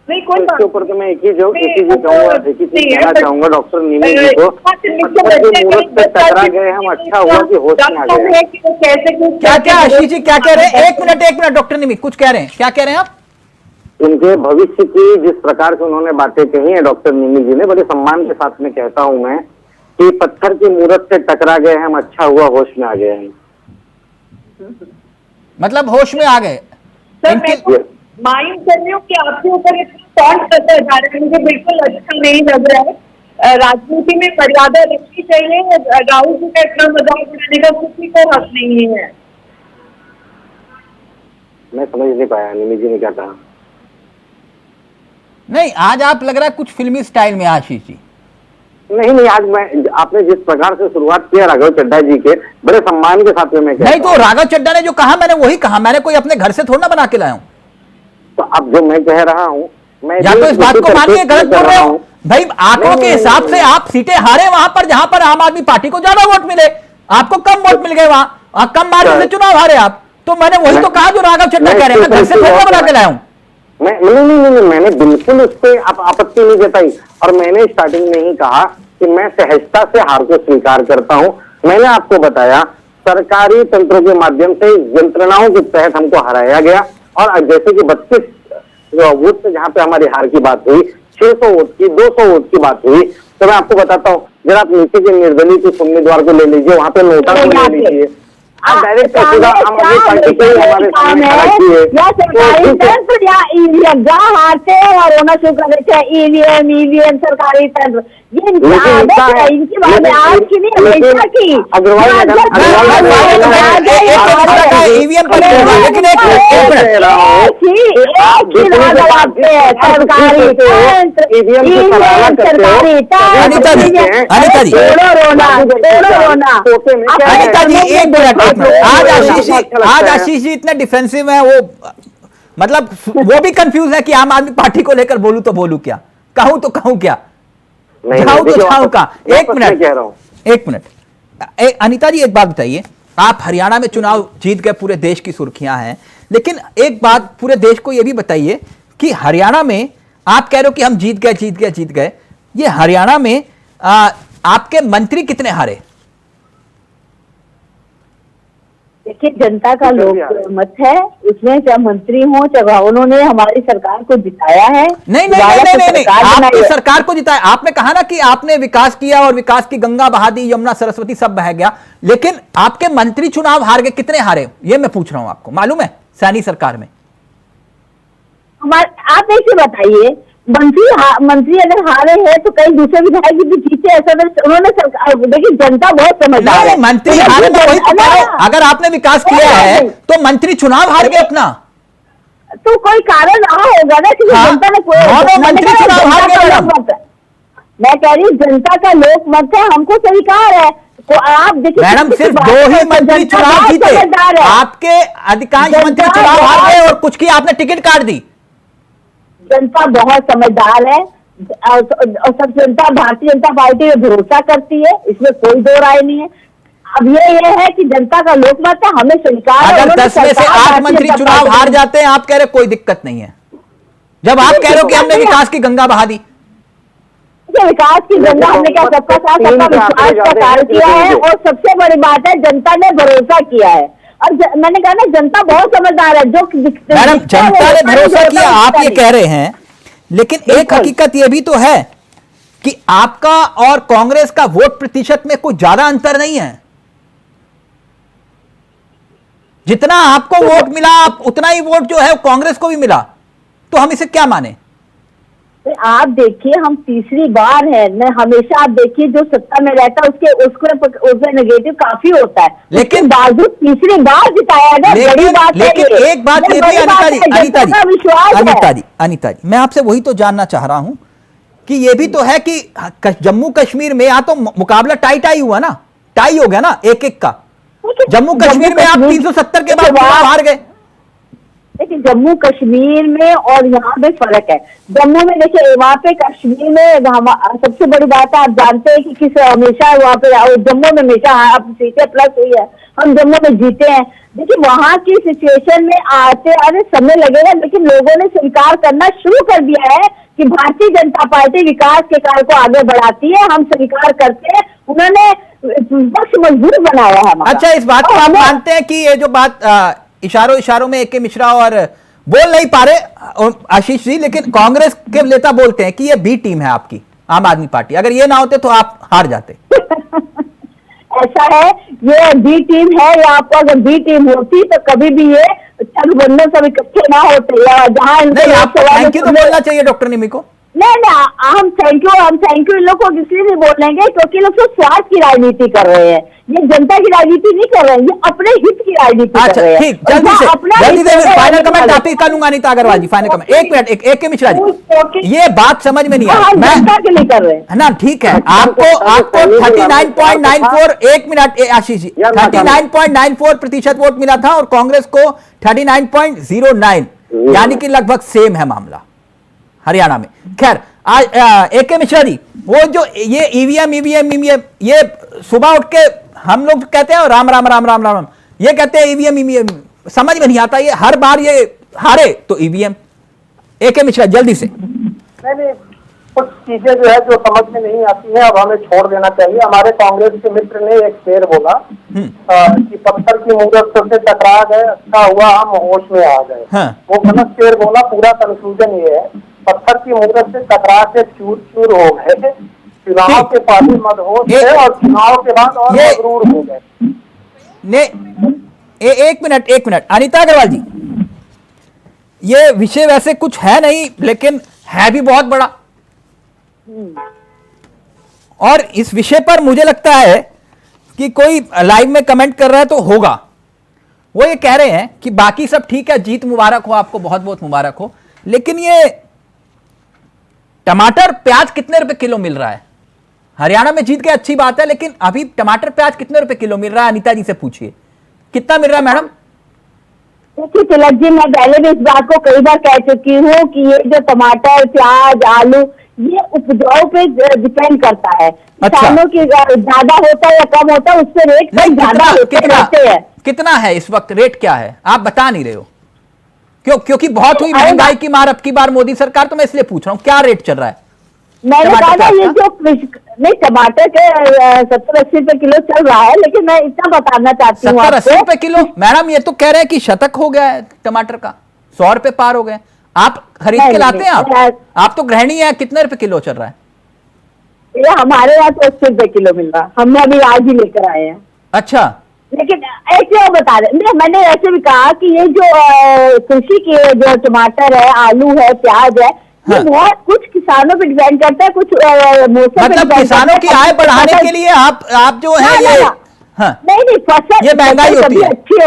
नहीं, कोई इसके ऊपर तो मैं एक ही चीज कहना चाहूंगा डॉक्टर नीमी जी को, मुहूर्त पे टकरा गए हम, अच्छा हुआ कि होश में आ गए। क्या आशीष जी क्या कह रहे हैं? एक मिनट डॉक्टर नीमी कुछ कह रहे हैं, क्या कह रहे हैं आप? उनके भविष्य की जिस प्रकार से उन्होंने बातें कही है डॉक्टर नीमी जी ने, बड़े सम्मान के साथ में कहता हूं मैं कि पत्थर की मूरत से टकरा गए हम, अच्छा हुआ होश में आ गए हैं। मतलब होश में आ गए। माइंड कर रही हूँ कि आपके ऊपर इतना टॉन्ट करता जा रहा है, मुझे बिल्कुल अच्छा नहीं लग रहा है। राजनीति में मर्यादा रखनी चाहिए। राहुल जी का इतना मजाक उड़ाने का किसी को हक नहीं है। मैं समझ नहीं पाया नीमी जी ने क्या कहा। नहीं, आज आप लग रहा है कुछ फिल्मी स्टाइल में आशीष जी। नहीं, आज मैं आपने जिस प्रकार से शुरुआत किया राघव चड्ढा जी के, बड़े सम्मान के साथ में मैं नहीं, तो राघव चड्ढा ने जो कहा मैंने वही कहा, मैंने कोई अपने घर से थोड़ा ना बना के लाया हूं। तो अब जो मैं कह रहा हूं, मैं या तो इस बात को मानिए गलत बोल रहे हो भाई। आंकड़ों के हिसाब से आप सीटें हारे वहां पर जहां पर आम आदमी पार्टी को ज्यादा वोट मिले, आपको कम वोट मिल गए, वहां कम मार्जिन से चुनाव हारे आप। तो मैंने वही तो कहा जो राघव चड्ढा कह रहे हैं, मैं घर से थोड़ा बना के लाया हूं। नहीं, मैंने बिल्कुल उस पर आपत्ति नहीं जताई और मैंने स्टार्टिंग में ही कहा कि मैं सहजता से हार को स्वीकार करता हूं। मैंने आपको बताया सरकारी तंत्रों के माध्यम से यंत्रणाओं के तहत हमको हराया गया और जैसे कि 32 वोट से जहां पे हमारी हार की बात हुई, 600 वोट की 200 वोट की बात हुई, तो मैं आपको बताता हूँ, जरा आप नीचे के निर्दलीय उम्मीदवार को ले लीजिए, वहां पे नोटा को ले लीजिए, आप डायरेक्ट हम अपनी पार्टी को हमारे सामने खड़ा किए। या सरकारी तंत्र या ईवीएम जहाँ हारते हैं और होना शुरू कर देते हैं, ईवीएम सरकारी तंत्र, ये इनकी आदत है, इनकी बात आज की नहीं हमेशा की। ईवीएम पर लेकिन अनिता जी एक मिनट, आज आशीष जी इतने डिफेंसिव है, वो मतलब वो भी कंफ्यूज है कि आम आदमी पार्टी को लेकर बोलूं तो बोलूं क्या, कहूं तो कहूं क्या, जाऊं तो जाऊं का। एक मिनट अनिता जी एक बात बताइए, आप हरियाणा में चुनाव जीत गए, पूरे देश की सुर्खियां हैं, लेकिन एक बात पूरे देश को यह भी बताइए कि हरियाणा में आप कह रहे हो कि हम जीत गए, ये हरियाणा में आपके मंत्री कितने हारे? देखिए, जनता का लोक मत है, उसमें चाहे मंत्री हो चाहे उन्होंने हमारी सरकार को जिताया है। नहीं, आपकी सरकार को जिताया। आपने कहा ना कि आपने विकास किया और विकास की गंगा बहा दी, यमुना सरस्वती सब बह गया, लेकिन आपके मंत्री चुनाव हार गए, कितने हारे ये मैं पूछ रहा हूं, आपको मालूम है? सैनी सरकार में आप ऐसे बताइए, मंत्री अगर हारे हैं तो कई दूसरे विधायक भी जीते, ऐसा उन्होंने सरकार, देखिए जनता बहुत समझदार है। मंत्री हारे तो वही तो, अगर आपने विकास किया है तो मंत्री चुनाव हार गए अपना, तो कोई कारण रहा होगा ना कि जनता ने मंत्री चुनाव हार गए। मैं कह रही हूँ जनता का लोक मत है, हमको स्वीकार है। तो आप देखिए मैडम, सिर्फ 2 ही मंत्री चुनाव जीते, आपके अधिकांश मंत्री चुनाव हार गए और कुछ की आपने टिकट काट दी। जनता बहुत समझदार है और सब जनता भारतीय जनता पार्टी में भरोसा करती है, इसमें कोई दो राय नहीं है। अब ये है कि जनता का लोकमत है, हमें स्वीकार है। अगर 10 में से 8 मंत्री चुनाव हार जाते हैं, आप कह रहे कोई दिक्कत नहीं है, जब आप कह रहे हो कि हमने विकास की गंगा बहा दी। विकास की गंगा हमने क्या सबका साथ सबका विश्वास का कार्य किया है, और सबसे बड़ी बात है जनता ने भरोसा किया है। और मैंने कहा ना, जनता बहुत समझदार है। जो मैडम जनता ने भरोसा किया आप ये कह रहे हैं, लेकिन एक हकीकत ये भी तो है कि आपका और कांग्रेस का वोट प्रतिशत में कोई ज्यादा अंतर नहीं है। जितना आपको वोट मिला उतना ही वोट जो है कांग्रेस को भी मिला, तो हम इसे क्या माने? आप देखिए, हम तीसरी बार है न, हमेशा आप देखिए जो सत्ता में रहता है उसके नेगेटिव काफी होता है, लेकिन बावजूद तीसरी बार जिताया गया। बड़ी बात है। लेकिन एक बात ये भी अनीता जी, मैं आपसे वही तो जानना चाह रहा हूं कि ये भी तो है कि जम्मू कश्मीर में या तो मुकाबला टाई हुआ ना, टाई हो गया ना 1-1 का। जम्मू कश्मीर में आप 370 के बाद हार गए। देखिए जम्मू कश्मीर में और यहाँ पे फर्क है। जम्मू में देखिए, वहाँ पे कश्मीर में सबसे बड़ी बात है, आप जानते हैं कि किस हमेशा वहाँ पे जम्मू में हमेशा सीटें प्लस हुई है, हम जम्मू में जीते हैं। देखिए वहाँ की सिचुएशन में आते आने समय लगेगा, लेकिन लोगों ने स्वीकार करना शुरू कर दिया है कि भारतीय जनता पार्टी विकास के कार्य को आगे बढ़ाती है, हम स्वीकार करते हैं। उन्होंने पक्ष मजबूत बनाया है। अच्छा, इस बात को हम मानते हैं कि ये जो बात इशारों में ए.के. मिश्रा और बोल नहीं पा रहे आशीष जी, लेकिन कांग्रेस के नेता बोलते हैं कि ये बी टीम है आपकी आम आदमी पार्टी, अगर ये ना होते तो आप हार जाते। ऐसा है, ये बी टीम है, या आपको अगर बी टीम होती तो कभी भी ये गठबंधन सब इकट्ठे ना होते, या जहाँ थैंक यू तो बोलना चाहिए डॉक्टर निमी को। नहीं, हम थैंक यू इन लोग को इसलिए नहीं बोलेंगे क्योंकि लोग तो स्वार्थ की राजनीति कर रहे हैं, ये जनता की राजनीति नहीं कर रहे हैं, ये अपने हित की राजनीति कर रहे हैं। ठीक, जल्दी से फाइनल कमेंट आप ही का लूंगा Anita Agarwal ji, final comment. 1 minute, A K. Mishra ji, ये बात समझ में नहीं आई, मैं जनता के लिए कर रहे हैं ना। ठीक है, आपको 39.94, 1 मिनट आशीष जी, 39.94% वोट मिला था और कांग्रेस को 39.09, यानी कि लगभग सेम है मामला हरियाणा में। खैर, आज ए.के. मिश्रा जी, वो जो ये ईवीएम ये सुबह उठ के हम लोग कहते हैं राम राम राम राम राम, ये कहते हैं ईवीएम, समझ में नहीं आता, ये हर बार ये हारे तो ईवीएम। ए.के. मिश्रा जल्दी से। नहीं, कुछ चीजें जो है जो समझ में नहीं आती है, अब हमें छोड़ देना चाहिए। हमारे कांग्रेस के मित्र ने एक शेर बोला कि पत्थर की मूरत से टकरा गए, अच्छा हुआ हम होश में आ गए। वो गलत शेर बोला। पूरा कंक्लूजन ये है, पत्थर की मूरत से टकरा के चूर चूर हो गए, चुनाव के पहले मदहोश थे और चुनाव के बाद और मगरूर हो गए। एक मिनट अनीता अग्रवाल जी, ये विषय वैसे कुछ है नहीं, लेकिन है भी बहुत बड़ा, और इस विषय पर मुझे लगता है कि कोई लाइव में कमेंट कर रहा है तो होगा। वो ये कह रहे हैं कि बाकी सब ठीक है, जीत मुबारक हो, आपको बहुत बहुत मुबारक हो, लेकिन ये टमाटर प्याज कितने रुपए किलो मिल रहा है? हरियाणा में जीत के अच्छी बात है, लेकिन अभी टमाटर प्याज कितने रुपए किलो मिल रहा है? अनीता जी से पूछिए, कितना मिल रहा है मैडम? देखिए तिलक जी, मैं पहले भी इस बात को कई बार कह चुकी हूँ कि ये जो टमाटर, प्याज, आलू, ये उपजाऊ पे डिपेंड करता है। किसानों की ज्यादा होता है या कम होता है, उससे रेट ज्यादा होते हैं। कितना है इस वक्त रेट, क्या है आप बता नहीं रहे हो? क्योंकि बहुत हुई महंगाई की मार अब की बार मोदी सरकार, तो मैं इसलिए पूछ रहा हूँ क्या रेट चल रहा है? मैंने कहा ना, ये जो नहीं टमाटर के 70-80 रुपए किलो चल रहा है, लेकिन मैं इतना बताना चाहती हूँ 70-80 रुपए किलो। मैडम ये तो कह रहे हैं कि शतक हो गया है टमाटर का, 100 रुपए पार हो गए। आप खरीद के लाते हैं? आप तो गृहिणी है, कितने रुपए किलो चल रहा है? ये हमारे यहाँ तो 80 रुपए किलो मिल रहा, हमने अभी आज ही लेकर आए हैं। अच्छा, लेकिन ऐसे बता रहे, मैंने ऐसे भी कहा कि ये जो कृषि के जो टमाटर है, आलू है, प्याज है, ये बहुत कुछ किसानों पे डिपेंड करता है, कुछ मौसम मतलब किसानों की आय बढ़ाने के लिए आप जो है ये नहीं फसल, ये महंगाई होती है अच्छी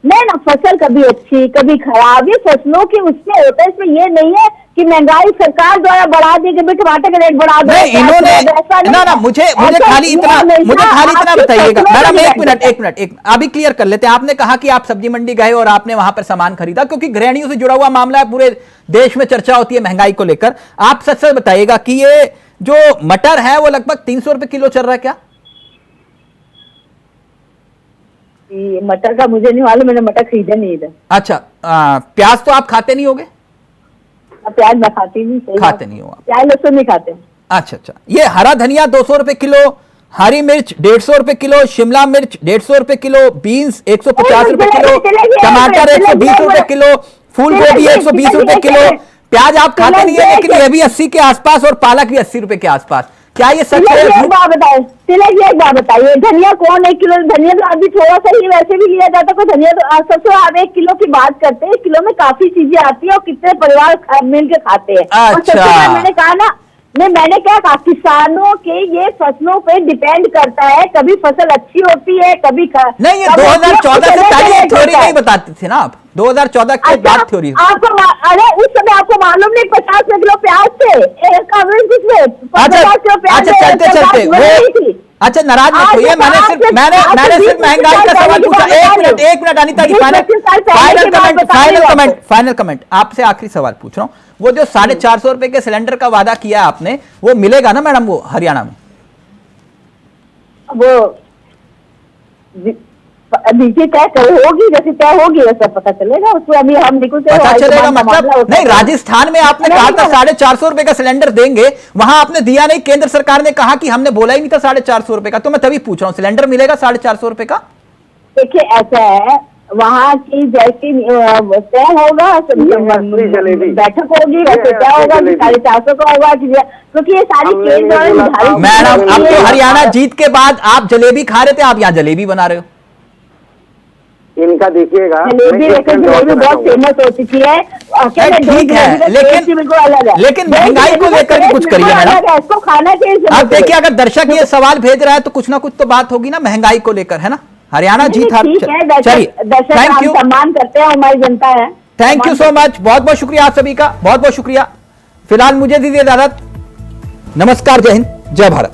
नहीं ना, फसल कभी अच्छी कभी खराब, ये फसलों के उसमें होता है। इसमें ये नहीं है कि महंगाई सरकार द्वारा बढ़ा दी कि टमाटर का रेट बढ़ा दो। इन्होंने ना मुझे खाली इतना बताइएगा मैडम। एक मिनट अभी क्लियर कर लेते हैं। आपने कहा कि आप सब्जी मंडी गए और आपने वहां पर सामान खरीदा, क्योंकि गृहिणियों से जुड़ा हुआ मामला है, पूरे देश में चर्चा होती है महंगाई को लेकर। आप सच बताइएगा कि ये जो मटर है वो लगभग 300 रुपए किलो चल रहा है क्या? कि मटर का मुझे नहीं मालूम, मैंने मटर खरीदा नहीं इधर। अच्छा, प्याज तो आप खाते नहीं होगे? प्याज मैं खाती नहीं। सही खाते नहीं हो आप? प्याज लहसुन नहीं खाते। अच्छा अच्छा, ये हरा धनिया 200 रुपए किलो, हरी मिर्च 150 रुपए किलो, शिमला मिर्च 150 रुपए किलो, बीन्स 150 रुपए किलो, टमाटर 120 रुपए किलो, फूल गोभी 120 रुपए किलो। प्याज आप खाते नहीं है, लेकिन ये भी 80 के आसपास और पालक भी 80 रुपए के आसपास। क्या ये सच है? एक बात बताइए तिलक जी, एक बात बताइए, धनिया कौन 1 किलो? धनिया तो अभी थोड़ा सा ही वैसे भी लिया जाता है धनिया, तो सबसे आप 1 किलो की बात करते हैं। 1 किलो में काफी चीजें आती है और कितने परिवार मिल के खाते हैं। और सबसे पहले मैंने कहा ना, मैंने क्या कहा, किसानों के ये फसलों पे डिपेंड करता है, कभी फसल अच्छी होती है, कभी नहीं। ये 2014 से पहले थ्योरी नहीं बताते थे ना आप? 2014 के बाद थ्योरी आपको, अरे उस समय आपको मालूम नहीं 50 किलो प्याज थे चलते चलते वो। अच्छा, नाराज मत होइए, मैंने सिर्फ महंगाई का सवाल पूछा। एक मिनट अनिता जी, फाइनल कमेंट आपसे आखिरी सवाल पूछ रहा हूं। वो जो 450 रुपए के सिलेंडर का वादा किया आपने, वो मिलेगा ना मैडम वो हरियाणा में? वो नीचे तय होगी, जैसे तय होगी वैसा पता चलेगा, उसमें अभी हम पता चलेगा मतलब नहीं। राजस्थान में आपने कहा था 450 रुपए का सिलेंडर देंगे, वहां आपने दिया नहीं। केंद्र सरकार ने कहा कि हमने बोला ही नहीं था 450 रुपए का। तो मैं तभी पूछ रहा हूँ, सिलेंडर मिलेगा 450 रुपए का? देखिए ऐसा है, वहाँ की जैसी तय होगा, बैठक होगी, वैसे क्या होगा कि 450 का होगा, क्योंकि ये सारी केंद्र। मैडम, अब तो हरियाणा जीत के बाद आप जलेबी खा रहे थे, आप यहाँ जलेबी बना रहे हो। इनका देखिएगा, जलेबी बहुत फेमस हो चुकी है। ठीक है, लेकिन महंगाई को लेकर के कुछ करिए मैडम। इसको खाना चाहिए। अब देखिए, अगर दर्शक ये सवाल भेज रहा है तो कुछ ना कुछ तो बात होगी ना महंगाई को लेकर, है ना? हरियाणा जीत हार। चलिए, थैंक यू, सम्मान करते हैं, हमारी जनता है। थैंक यू सो मच, बहुत बहुत शुक्रिया आप सभी का, बहुत बहुत शुक्रिया। फिलहाल मुझे दीजिए इजाजत। नमस्कार, जय हिंद, जय भारत।